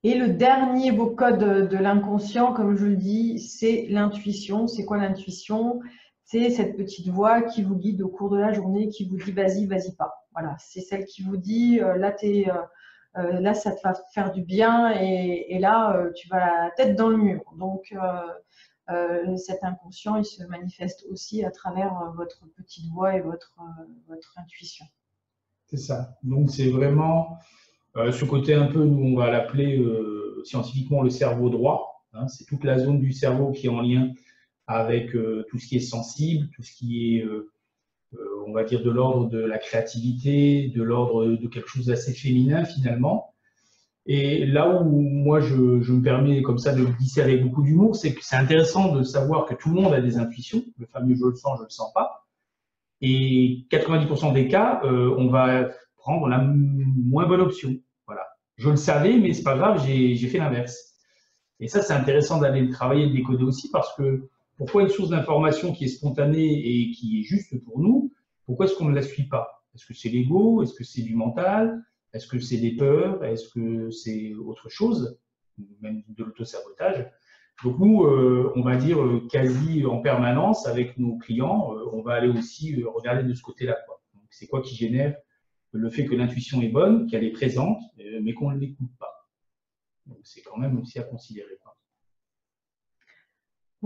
S1: Et le dernier beau code de l'inconscient, comme je le dis, c'est l'intuition. C'est quoi l'intuition? C'est cette petite voix qui vous guide au cours de la journée, qui vous dit vas-y, vas-y pas. Voilà, c'est celle qui vous dit là, ça te va faire du bien et là, tu vas la tête dans le mur. Donc, cet inconscient, il se manifeste aussi à travers votre petite voix et votre intuition.
S2: C'est ça. Donc, c'est vraiment ce côté un peu, nous, on va l'appeler scientifiquement le cerveau droit. Hein, c'est toute la zone du cerveau qui est en lien avec tout ce qui est sensible, tout ce qui est, on va dire, de l'ordre de la créativité, de l'ordre de quelque chose d'assez féminin, finalement. Et là où moi je me permets comme ça de le glisser avec beaucoup d'humour, c'est que c'est intéressant de savoir que tout le monde a des intuitions, le fameux je le sens, je le sens pas. Et 90% des cas, on va prendre la moins bonne option. Voilà. Je le savais, mais c'est pas grave, j'ai fait l'inverse. Et ça, c'est intéressant d'aller travailler et de décoder aussi parce que pourquoi une source d'information qui est spontanée et qui est juste pour nous, pourquoi est-ce qu'on ne la suit pas? Est-ce que c'est l'ego? Est-ce que c'est du mental? Est-ce que c'est des peurs? Est-ce que c'est autre chose? Même de l'auto-sabotage. Donc nous, on va dire quasi en permanence avec nos clients, on va aller aussi regarder de ce côté-là. C'est quoi qui génère le fait que l'intuition est bonne, qu'elle est présente, mais qu'on ne l'écoute pas. Donc c'est quand même aussi à considérer.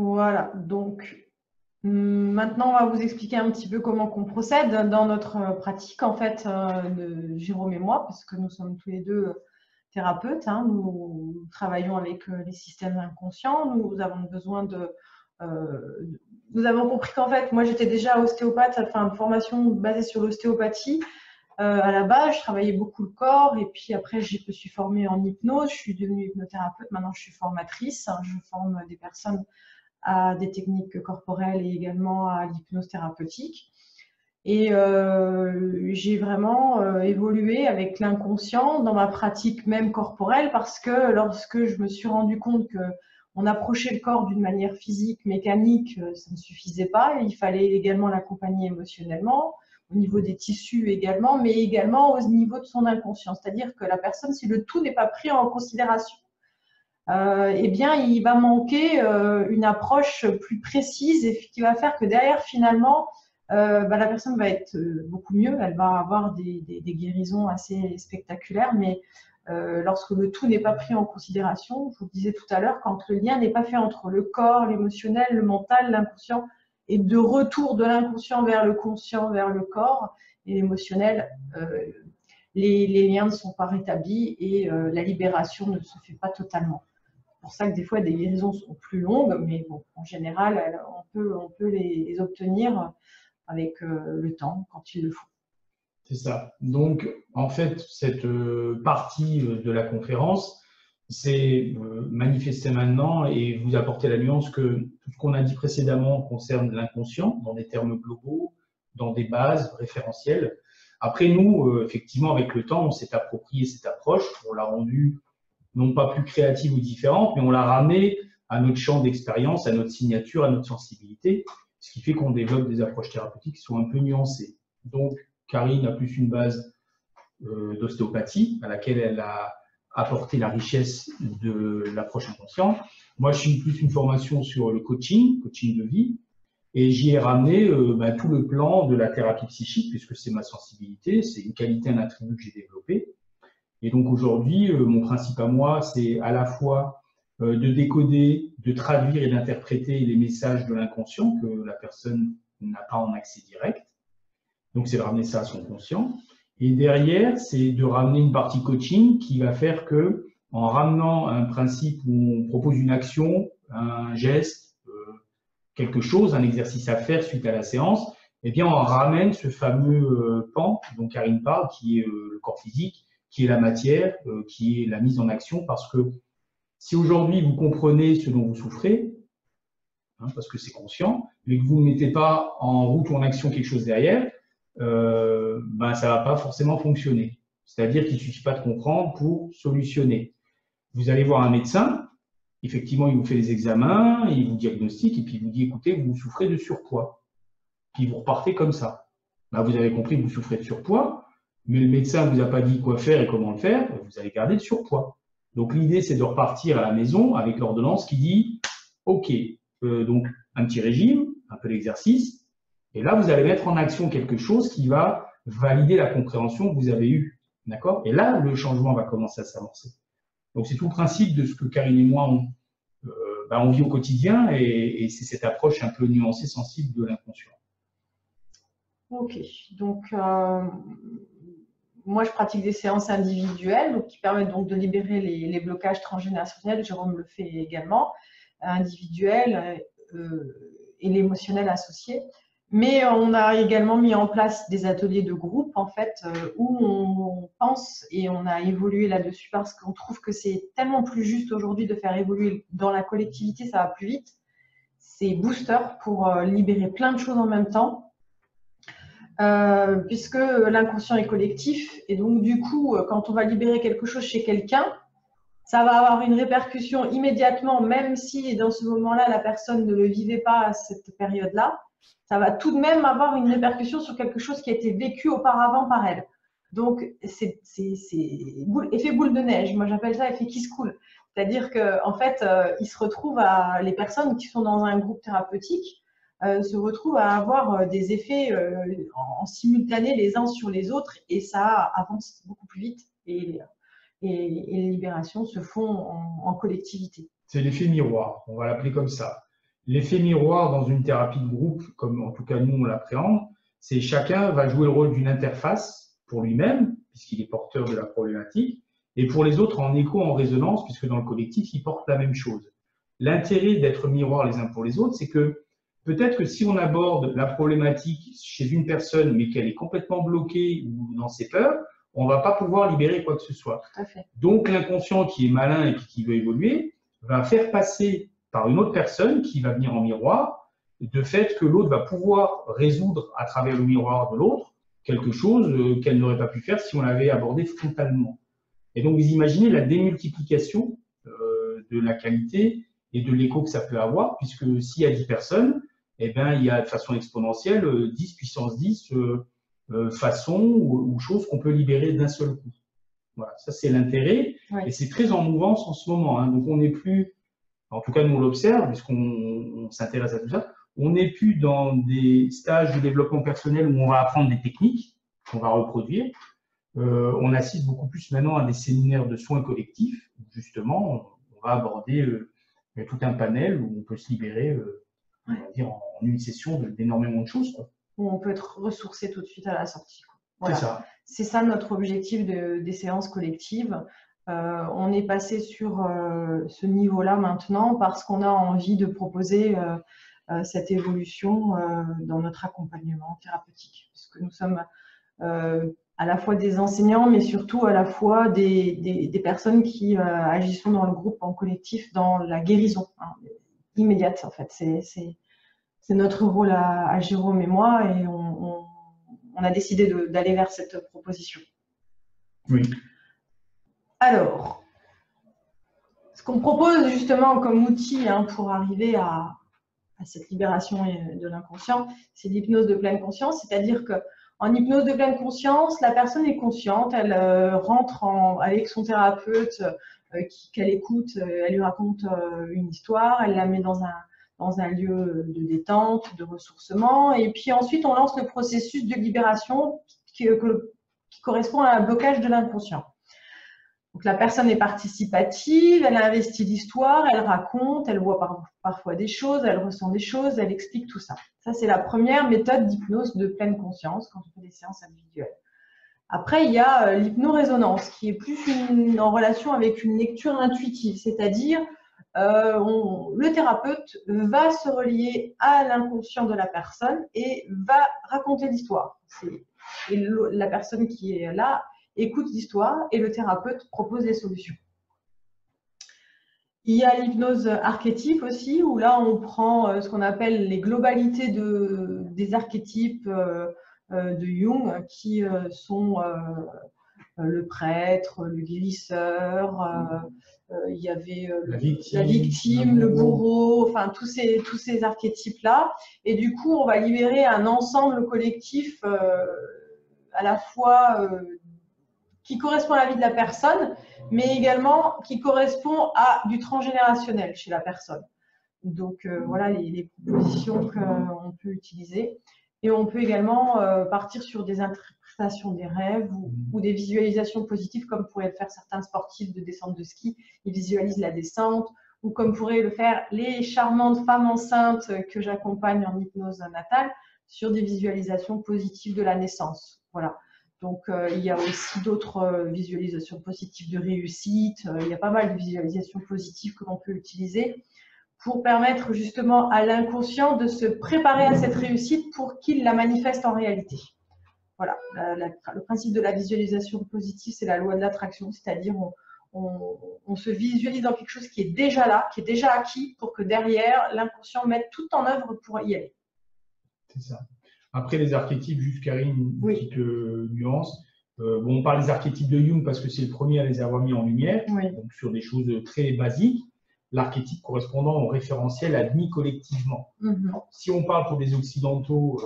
S1: Voilà, donc maintenant on va vous expliquer un petit peu comment on procède dans notre pratique en fait de Jérôme et moi, parce que nous sommes tous les deux thérapeutes, hein, nous travaillons avec les systèmes inconscients, nous avons besoin de… nous avons compris qu'en fait, moi j'étais déjà ostéopathe, ça fait une formation basée sur l'ostéopathie. À la base, je travaillais beaucoup le corps et puis après, je me suis formée en hypnose, je suis devenue hypnothérapeute, maintenant je suis formatrice, je forme des personnes à des techniques corporelles et également à l'hypnose thérapeutique. Et j'ai vraiment évolué avec l'inconscient dans ma pratique même corporelle parce que lorsque je me suis rendu compte qu'on approchait le corps d'une manière physique, mécanique, ça ne suffisait pas. Il fallait également l'accompagner émotionnellement, au niveau des tissus également, mais également au niveau de son inconscient. C'est-à-dire que la personne, si le tout n'est pas pris en considération, eh bien, il va manquer une approche plus précise et qui va faire que derrière, finalement, la personne va être beaucoup mieux, elle va avoir des guérisons assez spectaculaires, mais lorsque le tout n'est pas pris en considération, je vous le disais tout à l'heure, quand le lien n'est pas fait entre le corps, l'émotionnel, le mental, l'inconscient, et de retour de l'inconscient vers le conscient, vers le corps et l'émotionnel, les liens ne sont pas rétablis et la libération ne se fait pas totalement. C'est pour ça que des fois, des guérisons sont plus longues, mais bon, en général, on peut les obtenir avec le temps, quand il le faut.
S2: C'est ça. Donc, en fait, cette partie de la conférence, c'est manifester maintenant et vous apporter la nuance que tout ce qu'on a dit précédemment concerne l'inconscient, dans des termes globaux, dans des bases référentielles. Après, nous, effectivement, avec le temps, on s'est approprié cette approche, on l'a rendue non pas plus créative ou différente, mais on l'a ramenée à notre champ d'expérience, à notre signature, à notre sensibilité, ce qui fait qu'on développe des approches thérapeutiques qui sont un peu nuancées. Donc, Karine a plus une base d'ostéopathie à laquelle elle a apporté la richesse de l'approche inconsciente. Moi, je suis plus une formation sur le coaching de vie, et j'y ai ramené tout le plan de la thérapie psychique, puisque c'est ma sensibilité, c'est une qualité, un attribut que j'ai développé. Et donc aujourd'hui, mon principe à moi, c'est à la fois de décoder, de traduire et d'interpréter les messages de l'inconscient que la personne n'a pas en accès direct. Donc, c'est de ramener ça à son conscient. Et derrière, c'est de ramener une partie coaching qui va faire que, en ramenant un principe où on propose une action, un geste, quelque chose, un exercice à faire suite à la séance, eh bien, on ramène ce fameux pan dont Karine parle, qui est le corps physique, qui est la matière, qui est la mise en action. Parce que si aujourd'hui vous comprenez ce dont vous souffrez, parce que c'est conscient, mais que vous ne mettez pas en route ou en action quelque chose derrière, ça ne va pas forcément fonctionner. C'est-à-dire qu'il ne suffit pas de comprendre pour solutionner. Vous allez voir un médecin, effectivement, il vous fait des examens, il vous diagnostique, et puis il vous dit, écoutez, vous souffrez de surpoids. Puis vous repartez comme ça. Vous avez compris que vous souffrez de surpoids, mais le médecin ne vous a pas dit quoi faire et comment le faire, vous allez garder le surpoids. Donc l'idée, c'est de repartir à la maison avec l'ordonnance qui dit, OK, donc un petit régime, un peu d'exercice, et là, vous allez mettre en action quelque chose qui va valider la compréhension que vous avez eue. D'accord? Et là, le changement va commencer à s'amorcer. Donc, c'est tout le principe de ce que Karine et moi, on vit au quotidien, et c'est cette approche un peu nuancée, sensible de l'inconscient.
S1: Ok. Donc, moi, je pratique des séances individuelles donc, qui permettent donc de libérer les blocages transgénérationnels. Jérôme le fait également, individuel et l'émotionnel associé. Mais on a également mis en place des ateliers de groupe, en fait, où on pense et on a évolué là-dessus parce qu'on trouve que c'est tellement plus juste aujourd'hui de faire évoluer dans la collectivité, ça va plus vite. C'est booster pour libérer plein de choses en même temps, puisque l'inconscient est collectif. Et donc, du coup, quand on va libérer quelque chose chez quelqu'un, ça va avoir une répercussion immédiatement, même si dans ce moment-là, la personne ne le vivait pas à cette période-là. Ça va tout de même avoir une répercussion sur quelque chose qui a été vécu auparavant par elle. Donc, c'est effet boule de neige. Moi, j'appelle ça effet qui se coule. C'est-à-dire qu'en fait, ils se retrouvent les personnes qui sont dans un groupe thérapeutique se retrouvent à avoir des effets en simultané les uns sur les autres et ça avance beaucoup plus vite et les libérations se font en collectivité.
S2: C'est l'effet miroir, on va l'appeler comme ça. L'effet miroir dans une thérapie de groupe, comme en tout cas nous on l'appréhende, c'est chacun va jouer le rôle d'une interface pour lui-même, puisqu'il est porteur de la problématique, et pour les autres en écho, en résonance, puisque dans le collectif, ils portent la même chose. L'intérêt d'être miroir les uns pour les autres, c'est que peut-être que si on aborde la problématique chez une personne, mais qu'elle est complètement bloquée ou dans ses peurs, on ne va pas pouvoir libérer quoi que ce soit.
S1: Tout à fait.
S2: Donc l'inconscient qui est malin et qui veut évoluer va faire passer par une autre personne qui va venir en miroir, de fait que l'autre va pouvoir résoudre à travers le miroir de l'autre quelque chose qu'elle n'aurait pas pu faire si on l'avait abordé frontalement. Et donc vous imaginez la démultiplication de la qualité et de l'écho que ça peut avoir, puisque s'il y a 10 personnes, eh bien, il y a de façon exponentielle 10 puissance 10 façons ou choses qu'on peut libérer d'un seul coup. Voilà, ça c'est l'intérêt, et c'est très en mouvance en ce moment. Donc on n'est plus, en tout cas nous on l'observe, puisqu'on s'intéresse à tout ça, on n'est plus dans des stages de développement personnel où on va apprendre des techniques qu'on va reproduire. On assiste beaucoup plus maintenant à des séminaires de soins collectifs où justement, on va aborder tout un panel où on peut se libérer on va dire, en une session d'énormément de choses, quoi.
S1: Où on peut être ressourcé tout de suite à la sortie, quoi. Voilà.
S2: C'est ça.
S1: C'est ça notre objectif des séances collectives. On est passé sur ce niveau-là maintenant parce qu'on a envie de proposer cette évolution dans notre accompagnement thérapeutique. Parce que nous sommes à la fois des enseignants, mais surtout à la fois des personnes qui agissent dans le groupe, en collectif, dans la guérison immédiate, en fait. C'est notre rôle à Jérôme et moi, et on a décidé d'aller vers cette proposition.
S2: Oui.
S1: Alors, ce qu'on propose justement comme outil pour arriver à cette libération de l'inconscient, c'est l'hypnose de pleine conscience, c'est-à-dire qu'en hypnose de pleine conscience, la personne est consciente, elle rentre avec son thérapeute qu'elle écoute, elle lui raconte une histoire, elle la met dans un lieu de détente, de ressourcement, et puis ensuite on lance le processus de libération qui correspond à un blocage de l'inconscient. Donc la personne est participative, elle investit l'histoire, elle raconte, elle voit parfois des choses, elle ressent des choses, elle explique tout ça. Ça, c'est la première méthode d'hypnose de pleine conscience quand on fait des séances individuelles. Après, il y a l'hypnorésonance qui est plus en relation avec une lecture intuitive, c'est-à-dire le thérapeute va se relier à l'inconscient de la personne et va raconter l'histoire. Et la personne qui est là écoute l'histoire et le thérapeute propose des solutions. Il y a l'hypnose archétype aussi, où là on prend ce qu'on appelle les globalités des archétypes de Jung, qui sont le prêtre, le guérisseur, il y avait la victime, le bourreau, enfin tous ces archétypes-là. Et du coup, on va libérer un ensemble collectif à la fois qui correspond à la vie de la personne, mais également qui correspond à du transgénérationnel chez la personne. Donc voilà les propositions qu'on peut utiliser. Et on peut également partir sur des interprétations des rêves ou des visualisations positives, comme pourraient le faire certains sportifs de descente de ski. Ils visualisent la descente, ou comme pourraient le faire les charmantes femmes enceintes que j'accompagne en hypnose natale, sur des visualisations positives de la naissance. Voilà. Donc, il y a aussi d'autres visualisations positives de réussite. Il y a pas mal de visualisations positives que l'on peut utiliser pour permettre justement à l'inconscient de se préparer à cette réussite pour qu'il la manifeste en réalité. Voilà, le principe de la visualisation positive, c'est la loi de l'attraction, c'est-à-dire on se visualise dans quelque chose qui est déjà là, qui est déjà acquis, pour que derrière, l'inconscient mette tout en œuvre pour y aller.
S2: C'est ça. Après, les archétypes, juste Karine, une petite nuance. On parle des archétypes de Jung parce que c'est le premier à les avoir mis en lumière, donc sur des choses très basiques. L'archétype correspondant au référentiel admis collectivement. Si on parle pour des occidentaux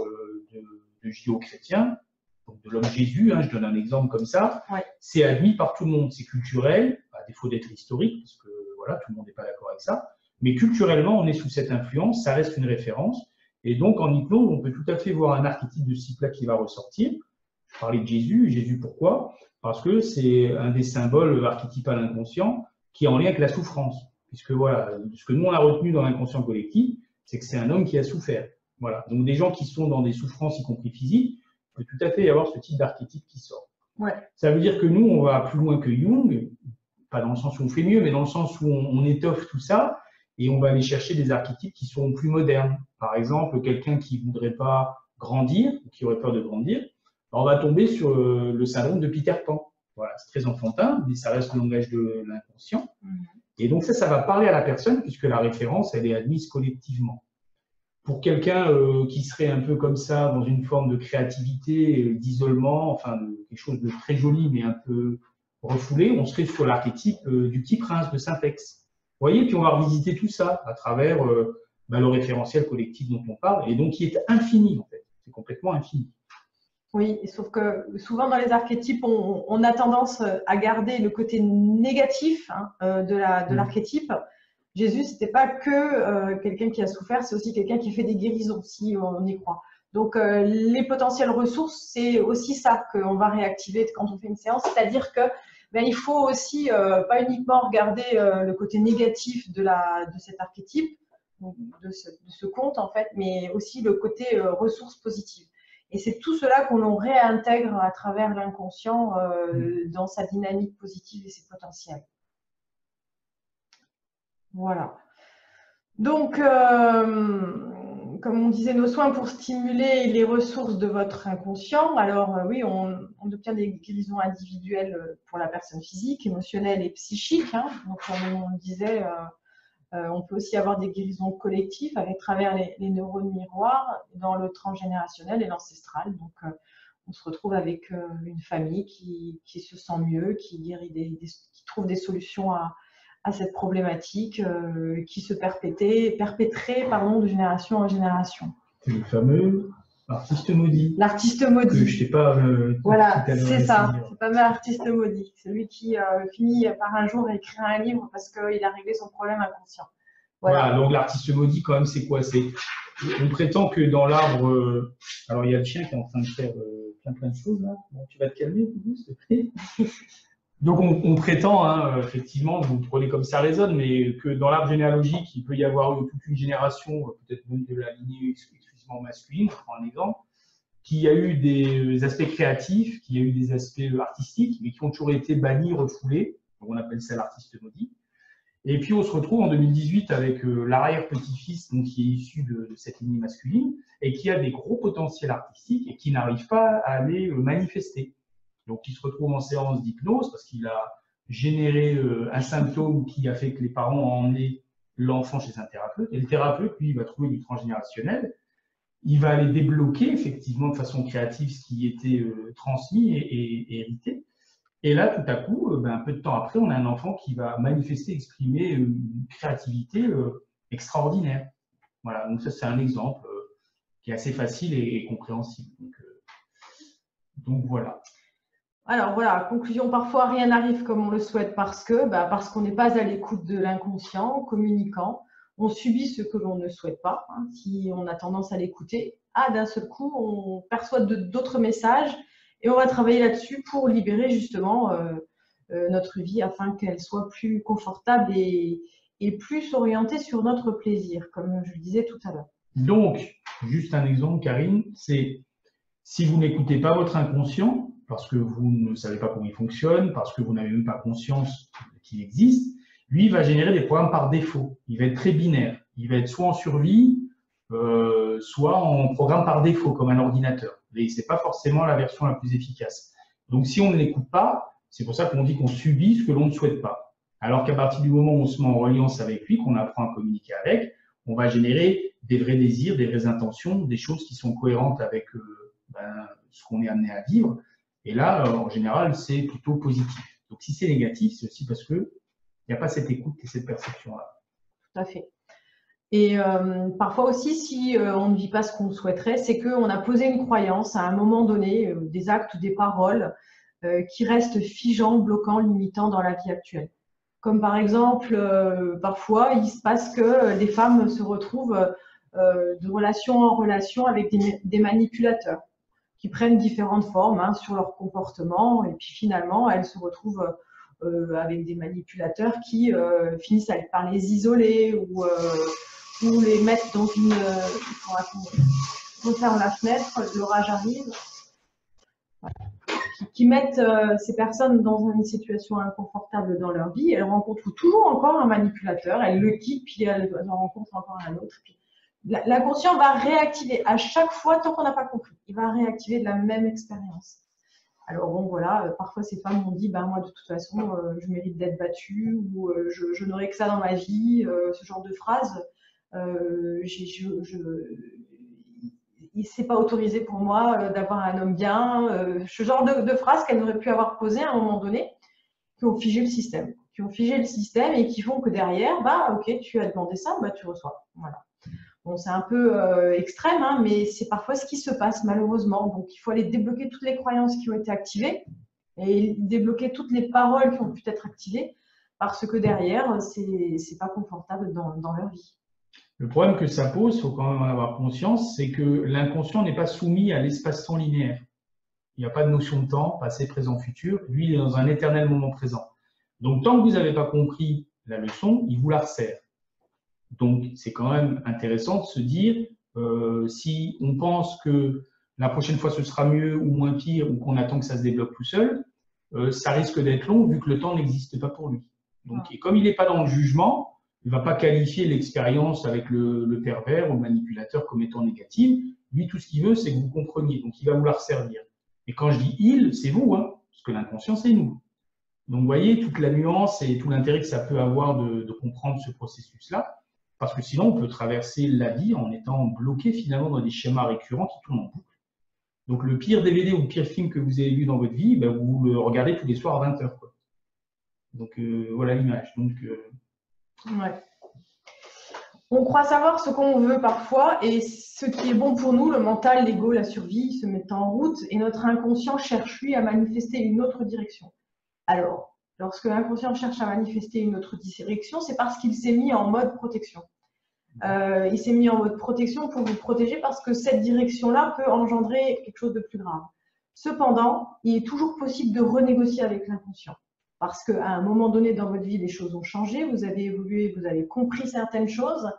S2: de judéo-chrétiens, donc de l'homme Jésus, je donne un exemple comme ça, c'est admis par tout le monde. C'est culturel, à défaut d'être historique, parce que voilà, tout le monde n'est pas d'accord avec ça, mais culturellement, on est sous cette influence, ça reste une référence. Et donc, en hypnose, on peut tout à fait voir un archétype de ce type-là qui va ressortir. Je parlais de Jésus. Jésus, pourquoi? Parce que c'est un des symboles archétypal inconscient qui est en lien avec la souffrance. Puisque voilà, ce que nous, on a retenu dans l'inconscient collectif, c'est que c'est un homme qui a souffert. Voilà. Donc, des gens qui sont dans des souffrances, y compris physiques, il peut tout à fait y avoir ce type d'archétype qui sort. Ça veut dire que nous, on va plus loin que Jung, pas dans le sens où on fait mieux, mais dans le sens où on étoffe tout ça, et on va aller chercher des archétypes qui sont plus modernes. Par exemple, quelqu'un qui ne voudrait pas grandir, ou qui aurait peur de grandir, on va tomber sur le syndrome de Peter Pan. Voilà, c'est très enfantin, mais ça reste le langage de l'inconscient. Et donc ça va parler à la personne, puisque la référence, elle est admise collectivement. Pour quelqu'un qui serait un peu comme ça, dans une forme de créativité, d'isolement, enfin quelque chose de très joli, mais un peu refoulé, on serait sur l'archétype du petit prince de Saint-Ex. Vous voyez, puis on va revisiter tout ça à travers le référentiel collectif dont on parle, et donc qui est infini en fait, c'est complètement infini.
S1: Oui, sauf que souvent dans les archétypes, on a tendance à garder le côté négatif de l'archétype, Jésus, c'était pas que quelqu'un qui a souffert, c'est aussi quelqu'un qui fait des guérisons, si on y croit. Donc, les potentielles ressources, c'est aussi ça qu'on va réactiver quand on fait une séance, c'est-à-dire que ben, il faut aussi pas uniquement regarder le côté négatif de cet archétype, de ce conte en fait, mais aussi le côté ressources positives. Et c'est tout cela qu'on réintègre à travers l'inconscient dans sa dynamique positive et ses potentiels. Voilà. Donc, comme on disait, nos soins pour stimuler les ressources de votre inconscient. Alors, oui, on obtient des guérisons individuelles pour la personne physique, émotionnelle et psychique. Hein. Donc, comme on disait, on peut aussi avoir des guérisons collectives avec travers les neurones miroirs dans le transgénérationnel et l'ancestral. Donc, on se retrouve avec une famille qui se sent mieux, qui trouve des solutions à cette problématique qui se perpétrait de génération en génération.
S2: C'est le fameux artiste maudit.
S1: L'artiste maudit.
S2: Je sais pas.
S1: Voilà, c'est ça, c'est pas mal artiste maudit. Celui qui finit par un jour écrire un livre parce qu'il a réglé son problème inconscient.
S2: Voilà, donc l'artiste maudit, quand même, c'est quoi? On prétend que dans l'arbre. Alors, il y a le chien qui est en train de faire plein de choses, là. Bon, tu vas te calmer, s'il te plaît. Donc, on prétend, hein, effectivement, vous prenez comme ça résonne, mais que dans l'arbre généalogique, il peut y avoir eu toute une génération, peut-être même de la lignée exclusivement masculine, je prends un exemple, qui a eu des aspects créatifs, qui a eu des aspects artistiques, mais qui ont toujours été bannis, refoulés. Donc, on appelle ça l'artiste maudit. Et puis, on se retrouve en 2018 avec l'arrière-petit-fils qui est issu de cette lignée masculine et qui a des gros potentiels artistiques et qui n'arrive pas à les manifester. Donc, il se retrouve en séance d'hypnose parce qu'il a généré un symptôme qui a fait que les parents ont emmené l'enfant chez un thérapeute. Et le thérapeute, lui, il va trouver du transgénérationnel. Il va aller débloquer, effectivement, de façon créative, ce qui était transmis et hérité. Et là, tout à coup, un peu de temps après, on a un enfant qui va manifester, exprimer une créativité extraordinaire. Voilà, donc ça, c'est un exemple qui est assez facile et compréhensible. Donc voilà.
S1: Alors voilà, conclusion, parfois rien n'arrive comme on le souhaite parce qu'on n'est pas à l'écoute de l'inconscient, communiquant. On subit ce que l'on ne souhaite pas. Hein. Si on a tendance à l'écouter, d'un seul coup, on perçoit d'autres messages et on va travailler là-dessus pour libérer justement notre vie afin qu'elle soit plus confortable et plus orientée sur notre plaisir, comme je le disais tout à l'heure.
S2: Donc, juste un exemple, Karine, c'est si vous n'écoutez pas votre inconscient, parce que vous ne savez pas comment il fonctionne, parce que vous n'avez même pas conscience qu'il existe, lui, il va générer des programmes par défaut. Il va être très binaire. Il va être soit en survie, soit en programme par défaut, comme un ordinateur. Mais ce n'est pas forcément la version la plus efficace. Donc, si on ne l'écoute pas, c'est pour ça qu'on dit qu'on subit ce que l'on ne souhaite pas. Alors qu'à partir du moment où on se met en reliance avec lui, qu'on apprend à communiquer avec, on va générer des vrais désirs, des vraies intentions, des choses qui sont cohérentes avec ce qu'on est amené à vivre. Et là, en général, c'est plutôt positif. Donc, si c'est négatif, c'est aussi parce qu'il n'y a pas cette écoute et cette perception-là.
S1: Tout à fait. Et parfois aussi, si on ne vit pas ce qu'on souhaiterait, c'est qu'on a posé une croyance à un moment donné, des actes ou des paroles qui restent figeants, bloquants, limitants dans la vie actuelle. Comme par exemple, parfois, il se passe que des femmes se retrouvent de relation en relation avec des manipulateurs qui prennent différentes formes sur leur comportement. Et puis finalement, elles se retrouvent avec des manipulateurs qui finissent par les isoler ou les mettre dans on ferme la fenêtre, l'orage arrive. Voilà. Qui mettent ces personnes dans une situation inconfortable dans leur vie. Elles rencontrent toujours encore un manipulateur, elles le quittent, puis elles en rencontrent encore un autre. Puis l'inconscient va réactiver à chaque fois, tant qu'on n'a pas compris, il va réactiver de la même expérience. Alors bon, voilà, parfois ces femmes m'ont dit, moi de toute façon, je mérite d'être battue, ou je n'aurai que ça dans ma vie, ce genre de phrase. C'est pas autorisé pour moi d'avoir un homme bien, ce genre de phrases qu'elles n'auraient pu avoir posées à un moment donné, qui ont figé le système, et qui font que derrière, ok, tu as demandé ça, tu reçois. Voilà. Bon, c'est un peu extrême, mais c'est parfois ce qui se passe malheureusement. Donc il faut aller débloquer toutes les croyances qui ont été activées et débloquer toutes les paroles qui ont pu être activées, parce que derrière, c'est pas confortable dans leur vie.
S2: Le problème que ça pose, il faut quand même en avoir conscience, c'est que l'inconscient n'est pas soumis à l'espace-temps linéaire. Il n'y a pas de notion de temps, passé, présent, futur. Lui, il est dans un éternel moment présent. Donc, tant que vous n'avez pas compris la leçon, il vous la resserre. Donc, c'est quand même intéressant de se dire, si on pense que la prochaine fois ce sera mieux ou moins pire, ou qu'on attend que ça se débloque tout seul, ça risque d'être long vu que le temps n'existe pas pour lui. Donc, et comme il n'est pas dans le jugement, il ne va pas qualifier l'expérience avec le pervers ou le manipulateur comme étant négative. Lui, tout ce qu'il veut, c'est que vous compreniez. Donc, il va vous la resservir. Et quand je dis il, c'est vous, hein, parce que l'inconscient, c'est nous. Donc, vous voyez toute la nuance et tout l'intérêt que ça peut avoir de comprendre ce processus-là, parce que sinon, on peut traverser la vie en étant bloqué finalement dans des schémas récurrents qui tournent en boucle. Donc, le pire DVD ou le pire film que vous avez vu dans votre vie, ben, vous le regardez tous les soirs à 20 h. Quoi. Donc, voilà l'image. Donc,
S1: ouais. On croit savoir ce qu'on veut parfois et ce qui est bon pour nous, le mental, l'ego, la survie, se mettent en route et notre inconscient cherche, lui, à manifester une autre direction. Alors, lorsque l'inconscient cherche à manifester une autre direction, c'est parce qu'il s'est mis en mode protection. Il s'est mis en mode protection pour vous protéger parce que cette direction-là peut engendrer quelque chose de plus grave. Cependant, il est toujours possible de renégocier avec l'inconscient. Parce qu'à un moment donné dans votre vie, les choses ont changé, vous avez évolué, vous avez compris certaines choses,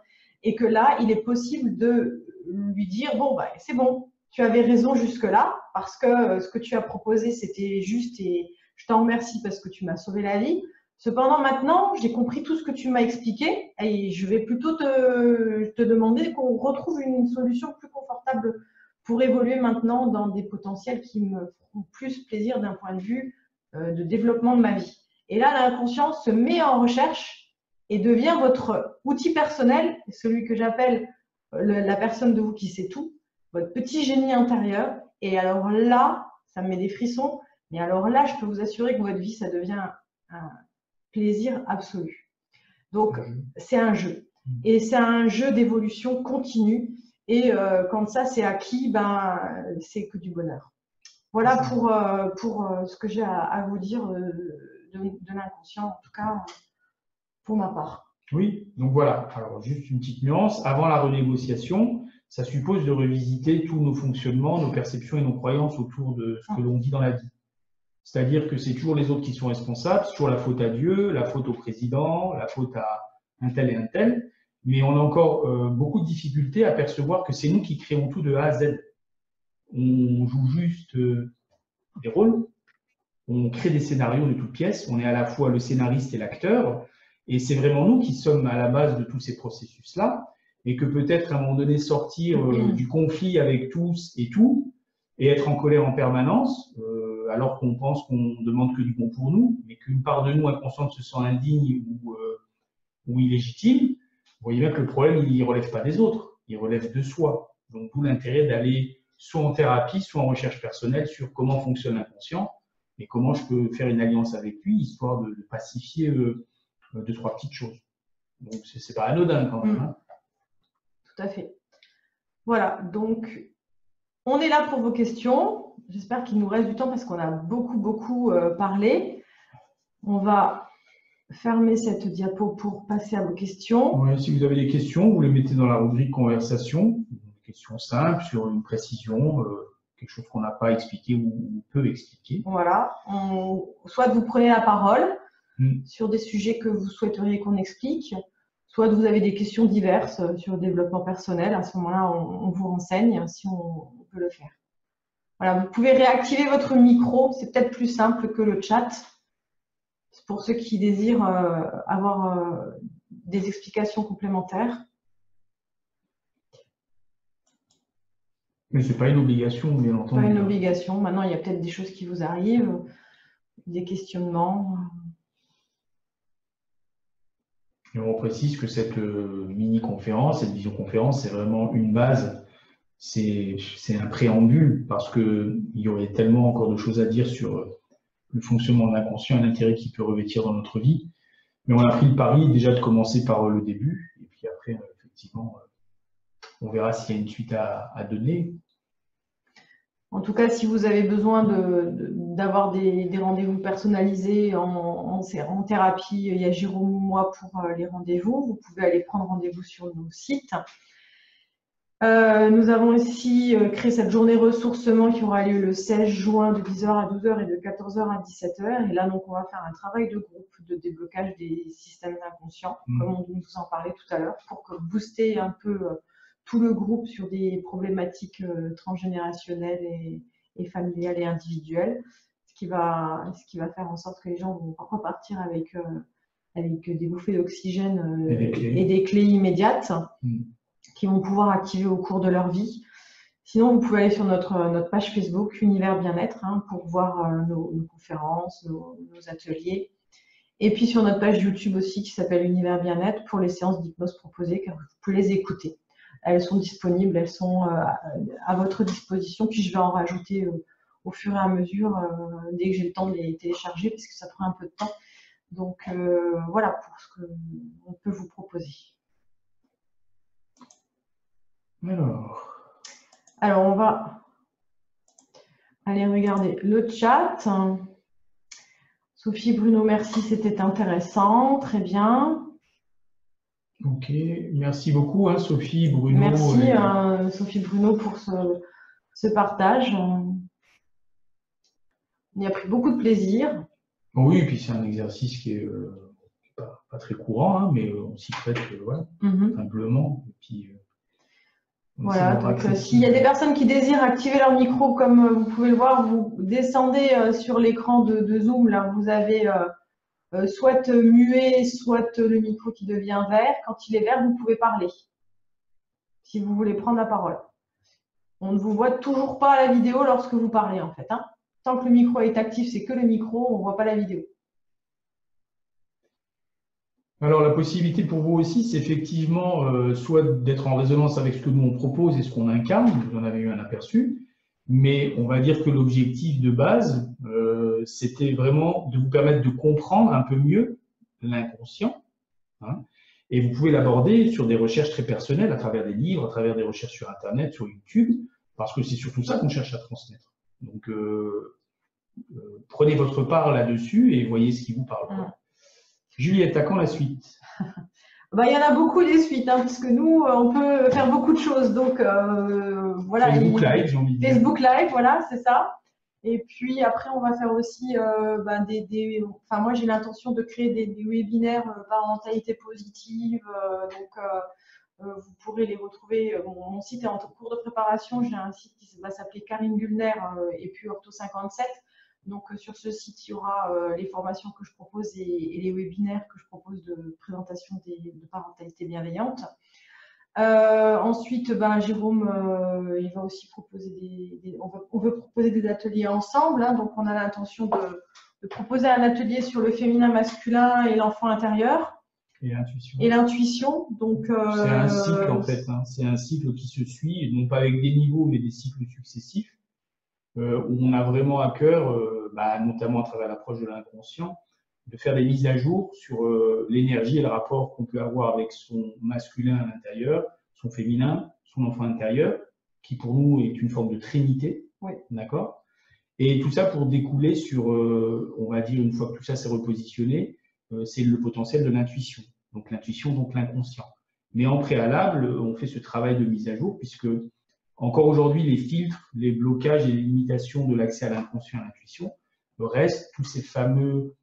S1: et que là, il est possible de lui dire, bon, bah, c'est bon, tu avais raison jusque-là, parce que ce que tu as proposé, c'était juste, et je t'en remercie parce que tu m'as sauvé la vie. Cependant, maintenant, j'ai compris tout ce que tu m'as expliqué, et je vais plutôt te demander qu'on retrouve une solution plus confortable pour évoluer maintenant dans des potentiels qui me feront plus plaisir d'un point de vue de développement de ma vie. Et là, l'inconscient se met en recherche et devient votre outil personnel, celui que j'appelle la personne de vous qui sait tout, votre petit génie intérieur. Et alors là, ça me met des frissons, mais alors là, je peux vous assurer que votre vie, ça devient un plaisir absolu. Donc, c'est un jeu. Et c'est un jeu d'évolution continue. Et quand ça, c'est acquis, ben, c'est que du bonheur. Voilà pour ce que j'ai à vous dire de l'inconscient, en tout cas pour ma part.
S2: Oui, donc voilà. Alors juste une petite nuance. Avant la renégociation, ça suppose de revisiter tous nos fonctionnements, nos perceptions et nos croyances autour de ce que l'on dit dans la vie. C'est-à-dire que c'est toujours les autres qui sont responsables, c'est toujours la faute à Dieu, la faute au président, la faute à un tel et un tel. Mais on a encore beaucoup de difficultés à percevoir que c'est nous qui créons tout de A à Z. On joue juste des rôles, on crée des scénarios de toutes pièces, on est à la fois le scénariste et l'acteur, et c'est vraiment nous qui sommes à la base de tous ces processus-là, et que peut-être à un moment donné sortir du conflit avec tous et tout, et être en colère en permanence, alors qu'on pense qu'on demande que du bon pour nous, mais qu'une part de nous inconsciente se sent indigne ou illégitime, vous voyez bien que le problème, il ne relève pas des autres, il relève de soi. Donc, d'où l'intérêt d'aller soit en thérapie, soit en recherche personnelle sur comment fonctionne l'inconscient et comment je peux faire une alliance avec lui, histoire de pacifier deux, trois petites choses. Donc, c'est pas anodin quand même. Hein.
S1: Tout à fait. Voilà, donc on est là pour vos questions. J'espère qu'il nous reste du temps parce qu'on a beaucoup parlé. On va fermer cette diapo pour passer à vos questions.
S2: Ouais, si vous avez des questions, vous les mettez dans la rubrique conversation. Des questions simples sur une précision, quelque chose qu'on n'a pas expliqué ou peu expliqué.
S1: Voilà. Soit vous prenez la parole sur des sujets que vous souhaiteriez qu'on explique, soit vous avez des questions diverses sur le développement personnel. À ce moment-là, on vous renseigne si on peut le faire. Voilà, vous pouvez réactiver votre micro. C'est peut-être plus simple que le chat. Pour ceux qui désirent avoir des explications complémentaires.
S2: Mais ce n'est pas une obligation, bien entendu.
S1: Pas une obligation. Maintenant, il y a peut-être des choses qui vous arrivent, des questionnements.
S2: Et on précise que cette mini-conférence, cette visioconférence, c'est vraiment une base. C'est un préambule parce qu'il y aurait tellement encore de choses à dire sur le fonctionnement de l'inconscient et l'intérêt qu'il peut revêtir dans notre vie. Mais on a pris le pari déjà de commencer par le début. Et puis après, effectivement, on verra s'il y a une suite à donner.
S1: En tout cas, si vous avez besoin d'avoir des rendez-vous personnalisés en thérapie, il y a Jérôme ou moi pour les rendez-vous. Vous pouvez aller prendre rendez-vous sur nos sites. Nous avons aussi créé cette journée ressourcement qui aura lieu le 16 juin de 10h à 12h et de 14h à 17h. Et là, donc, on va faire un travail de groupe de déblocage des systèmes inconscients, comme on vous en parlait tout à l'heure, pour booster un peu tout le groupe sur des problématiques transgénérationnelles et familiales et individuelles, ce qui va faire en sorte que les gens vont repartir avec des bouffées d'oxygène et des clés immédiates. Qui vont pouvoir activer au cours de leur vie. Sinon, vous pouvez aller sur notre page Facebook, Univers Bien-être, pour voir nos conférences, nos ateliers. Et puis sur notre page YouTube aussi, qui s'appelle Univers Bien-être, pour les séances d'hypnose proposées, car vous pouvez les écouter. Elles sont disponibles, elles sont à votre disposition, puis je vais en rajouter au fur et à mesure, dès que j'ai le temps de les télécharger, parce que ça prend un peu de temps. Donc voilà pour ce qu'on peut vous proposer. Alors, on va aller regarder le chat. Sophie, Bruno, merci, c'était intéressant, très bien.
S2: Ok, merci beaucoup Sophie, Bruno.
S1: Merci Sophie, Bruno pour ce partage. On y a pris beaucoup de plaisir.
S2: Oui, et puis c'est un exercice qui est pas très courant, mais on s'y prête simplement. Et puis,
S1: voilà, donc s'il y a des personnes qui désirent activer leur micro, comme vous pouvez le voir, vous descendez sur l'écran de Zoom, là vous avez soit muet, soit le micro qui devient vert. Quand il est vert, vous pouvez parler, si vous voulez prendre la parole. On ne vous voit toujours pas à la vidéo lorsque vous parlez, en fait. Tant que le micro est actif, c'est que le micro, on ne voit pas la vidéo.
S2: Alors, la possibilité pour vous aussi, c'est effectivement soit d'être en résonance avec ce que nous on propose et ce qu'on incarne, vous en avez eu un aperçu, mais on va dire que l'objectif de base, c'était vraiment de vous permettre de comprendre un peu mieux l'inconscient, et vous pouvez l'aborder sur des recherches très personnelles, à travers des livres, à travers des recherches sur Internet, sur YouTube, parce que c'est surtout ça qu'on cherche à transmettre. Donc, prenez votre part là-dessus et voyez ce qui vous parle. Juliette, à quand la suite?
S1: Il y en a beaucoup des suites, parce que nous, on peut faire beaucoup de choses. Donc, voilà.
S2: Facebook Live, j'ai envie de dire.
S1: Facebook Live, voilà, c'est ça. Et puis, après, on va faire aussi moi, j'ai l'intention de créer des webinaires parentalité positive. Vous pourrez les retrouver. Mon site est en cours de préparation. J'ai un site qui va s'appeler Karine Gulner et puis Ortho 57. Donc, sur ce site, il y aura les formations que je propose et les webinaires que je propose de présentation de parentalité bienveillante. Ensuite, Jérôme, il va aussi proposer on veut proposer des ateliers ensemble. Donc, on a l'intention de proposer un atelier sur le féminin masculin et l'enfant intérieur. Et l'intuition. Donc,
S2: c'est un cycle, en fait. C'est un cycle qui se suit, non pas avec des niveaux, mais des cycles successifs. Où on a vraiment à cœur, notamment à travers l'approche de l'inconscient, de faire des mises à jour sur l'énergie et le rapport qu'on peut avoir avec son masculin à l'intérieur, son féminin, son enfant intérieur, qui pour nous est une forme de trinité, d'accord? Et tout ça pour découler sur, on va dire, une fois que tout ça s'est repositionné, c'est le potentiel de l'intuition. Donc l'intuition, donc l'inconscient. Mais en préalable, on fait ce travail de mise à jour, puisque encore aujourd'hui, les filtres, les blocages et les limitations de l'accès à l'inconscient et à l'intuition restent tous ces fameux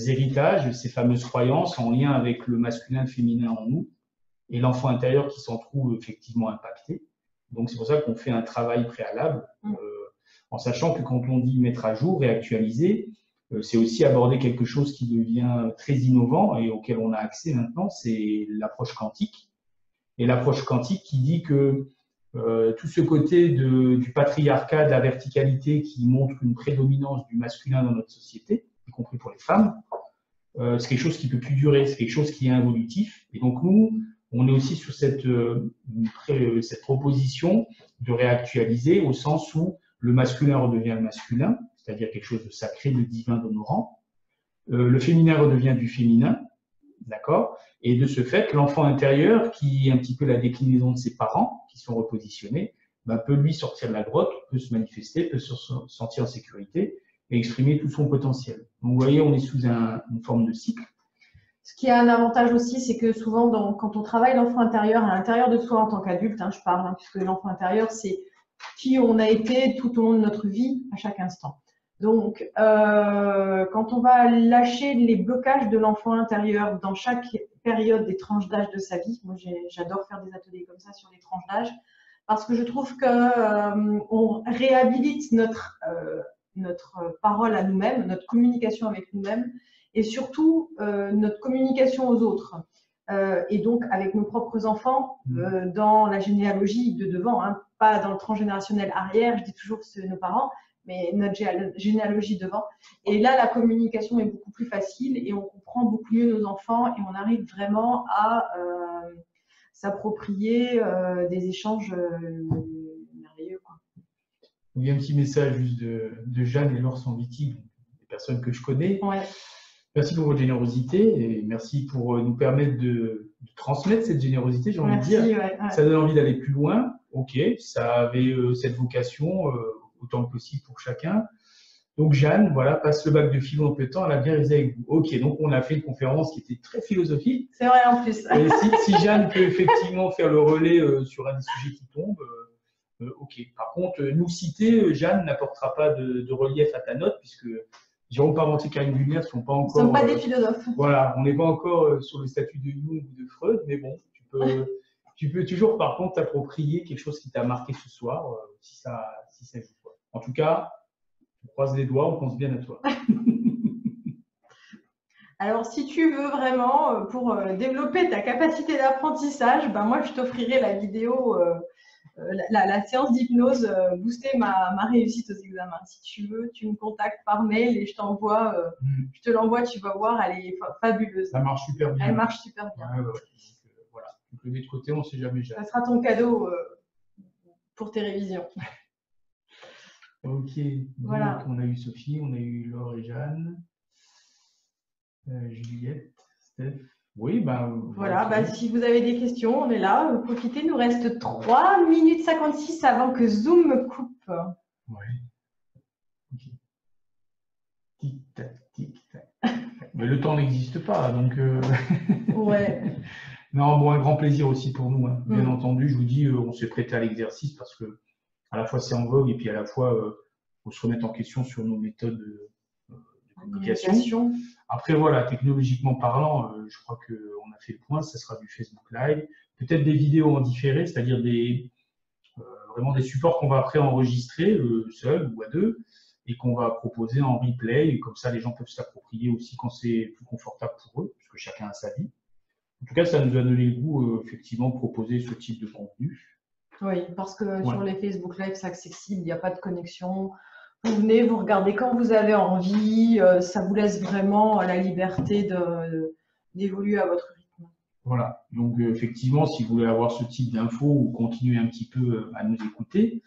S2: héritages, ces fameuses croyances en lien avec le masculin et le féminin en nous et l'enfant intérieur qui s'en trouve effectivement impacté. Donc, c'est pour ça qu'on fait un travail préalable en sachant que quand on dit mettre à jour, réactualiser, c'est aussi aborder quelque chose qui devient très innovant et auquel on a accès maintenant, c'est l'approche quantique. Et l'approche quantique qui dit que tout ce côté du patriarcat, de la verticalité qui montre une prédominance du masculin dans notre société, y compris pour les femmes, c'est quelque chose qui ne peut plus durer, c'est quelque chose qui est involutif. Et donc nous, on est aussi sur cette proposition de réactualiser au sens où le masculin redevient le masculin, c'est-à-dire quelque chose de sacré, de divin, d'honorant. Le féminin redevient du féminin, d'accord? Et de ce fait, l'enfant intérieur, qui est un petit peu la déclinaison de ses parents, qui sont repositionnés, peut lui sortir de la grotte, peut se manifester, peut se sentir en sécurité et exprimer tout son potentiel. Donc vous voyez, on est sous une forme de cycle.
S1: Ce qui a un avantage aussi, c'est que souvent, quand on travaille l'enfant intérieur à l'intérieur de soi en tant qu'adulte, je parle, puisque l'enfant intérieur, c'est qui on a été tout au long de notre vie, à chaque instant. Donc, quand on va lâcher les blocages de l'enfant intérieur dans chaque période des tranches d'âge de sa vie, moi j'adore faire des ateliers comme ça sur les tranches d'âge, parce que je trouve qu'on réhabilite notre parole à nous-mêmes, notre communication avec nous-mêmes, et surtout notre communication aux autres. Et donc avec nos propres enfants, dans la généalogie de devant, pas dans le transgénérationnel arrière, je dis toujours que c'est nos parents, mais notre généalogie devant. Et là, la communication est beaucoup plus facile et on comprend beaucoup mieux nos enfants et on arrive vraiment à s'approprier des échanges merveilleux.
S2: Il y a un petit message juste de Jeanne et Laure Sanviti, des personnes que je connais.
S1: Ouais.
S2: Merci pour votre générosité et merci pour nous permettre de transmettre cette générosité, j'ai envie de dire.
S1: Ouais.
S2: Ça donne envie d'aller plus loin. Ok, ça avait cette vocation autant que possible pour chacun. Donc Jeanne, voilà, passe le bac de philo en peu de temps, elle a bien révisé avec vous. Ok, donc on a fait une conférence qui était très philosophique.
S1: C'est vrai en plus.
S2: Et si Jeanne peut effectivement faire le relais sur un des sujets qui tombent, ok. Par contre, nous citer, Jeanne n'apportera pas de relief à ta note puisque Jérôme Parmentier et Karine Vullière ne sont pas encore.
S1: Nous ne sommes pas des philosophes.
S2: Voilà, on n'est pas encore sur le statut de Jung ou de Freud, mais bon, tu peux toujours par contre t'approprier quelque chose qui t'a marqué ce soir, si ça joue. En tout cas, on croise les doigts, on pense bien à toi.
S1: Alors, si tu veux vraiment, pour développer ta capacité d'apprentissage, moi, je t'offrirai la vidéo, la séance d'hypnose, booster ma réussite aux examens. Si tu veux, tu me contactes par mail et je te l'envoie, tu vas voir, elle est fabuleuse.
S2: Ça marche super bien.
S1: Elle marche super bien.
S2: Ouais. Donc, voilà. Donc, le de côté, on ne sait jamais.
S1: Ça sera ton cadeau pour tes révisions.
S2: Ok,
S1: voilà.
S2: Donc on a eu Sophie, on a eu Laure et Jeanne, Juliette, Steph. Oui,
S1: voilà, okay. Si vous avez des questions, on est là. Profitez, il nous reste 3 minutes 56 avant que Zoom me coupe.
S2: Oui. Ok. Tic-tac, tic-tac. Mais le temps n'existe pas, donc.
S1: Ouais.
S2: Non, un grand plaisir aussi pour nous. Bien entendu, je vous dis, on s'est prêté à l'exercice parce que à la fois c'est en vogue et puis à la fois faut se remettre en question sur nos méthodes de communication. Après voilà, technologiquement parlant, je crois qu'on a fait le point, ça sera du Facebook Live, peut-être des vidéos en différé, c'est-à-dire vraiment des supports qu'on va après enregistrer seul ou à deux et qu'on va proposer en replay, et comme ça les gens peuvent s'approprier aussi quand c'est plus confortable pour eux, parce que chacun a sa vie. En tout cas, ça nous a donné le goût effectivement de proposer ce type de contenu.
S1: Oui, parce que sur les Facebook Live, c'est accessible, il n'y a pas de connexion. Vous venez, vous regardez quand vous avez envie, ça vous laisse vraiment la liberté d'évoluer à votre rythme.
S2: Voilà, donc effectivement, si vous voulez avoir ce type d'infos ou continuer un petit peu à nous écouter,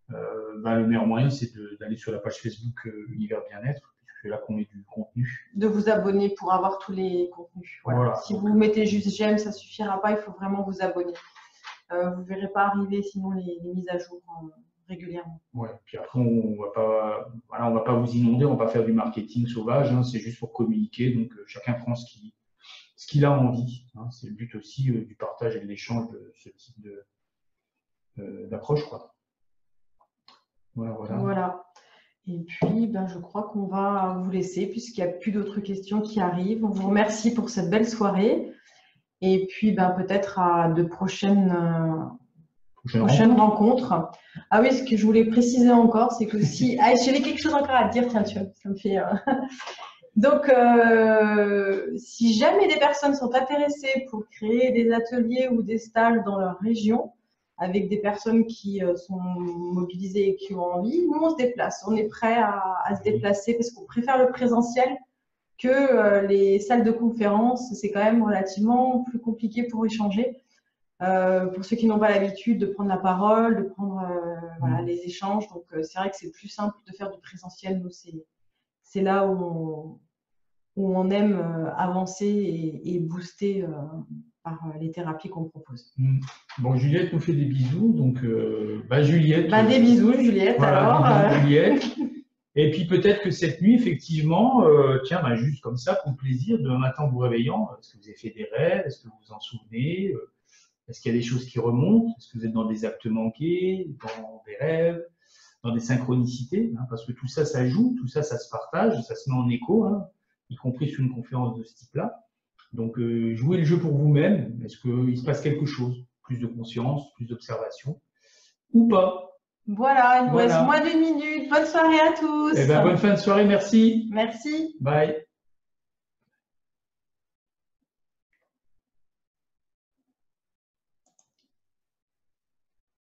S2: le meilleur moyen, c'est d'aller sur la page Facebook Univers Bien-être, puisque c'est là qu'on met du contenu.
S1: De vous abonner pour avoir tous les contenus. Voilà. Si vous mettez juste j'aime, ça ne suffira pas, il faut vraiment vous abonner. Vous ne verrez pas arriver sinon les mises à jour régulièrement.
S2: Ouais, puis après, on va pas vous inonder, on va pas faire du marketing sauvage, c'est juste pour communiquer, donc chacun prend ce qu'il a envie. C'est le but aussi du partage et de l'échange de ce type d'approche. Voilà.
S1: Et puis, je crois qu'on va vous laisser puisqu'il n'y a plus d'autres questions qui arrivent. On vous remercie pour cette belle soirée. Et puis, peut-être à de prochaines rencontres. Ah oui, ce que je voulais préciser encore, c'est que si… j'avais quelque chose encore à te dire, tiens, ça me fait… Donc, si jamais des personnes sont intéressées pour créer des ateliers ou des stages dans leur région, avec des personnes qui sont mobilisées et qui ont envie, nous, on se déplace. On est prêt à se déplacer parce qu'on préfère le présentiel que les salles de conférence. C'est quand même relativement plus compliqué pour échanger. Pour ceux qui n'ont pas l'habitude de prendre la parole, de prendre les échanges. Donc, c'est vrai que c'est plus simple de faire du présentiel. Nous, c'est là où où on aime avancer et booster par les thérapies qu'on propose.
S2: Bon, Juliette nous fait des bisous, donc Juliette.
S1: Des bisous, Juliette,
S2: voilà,
S1: alors.
S2: Bisous, Juliette. Et puis peut-être que cette nuit, effectivement, tiens, juste comme ça, pour le plaisir, demain matin en vous réveillant, est-ce que vous avez fait des rêves? Est-ce que vous vous en souvenez? Est-ce qu'il y a des choses qui remontent? Est-ce que vous êtes dans des actes manqués, dans des rêves, dans des synchronicités, hein? Parce que tout ça, ça joue, tout ça, ça se partage, ça se met en écho, hein, y compris sur une conférence de ce type-là. Donc, jouez le jeu pour vous-même. Est-ce qu'il se passe quelque chose? Plus de conscience, plus d'observation ou pas?
S1: Voilà, il nous reste moins d'1 minute. Bonne soirée à tous.
S2: Bonne fin de soirée, merci.
S1: Merci.
S2: Bye.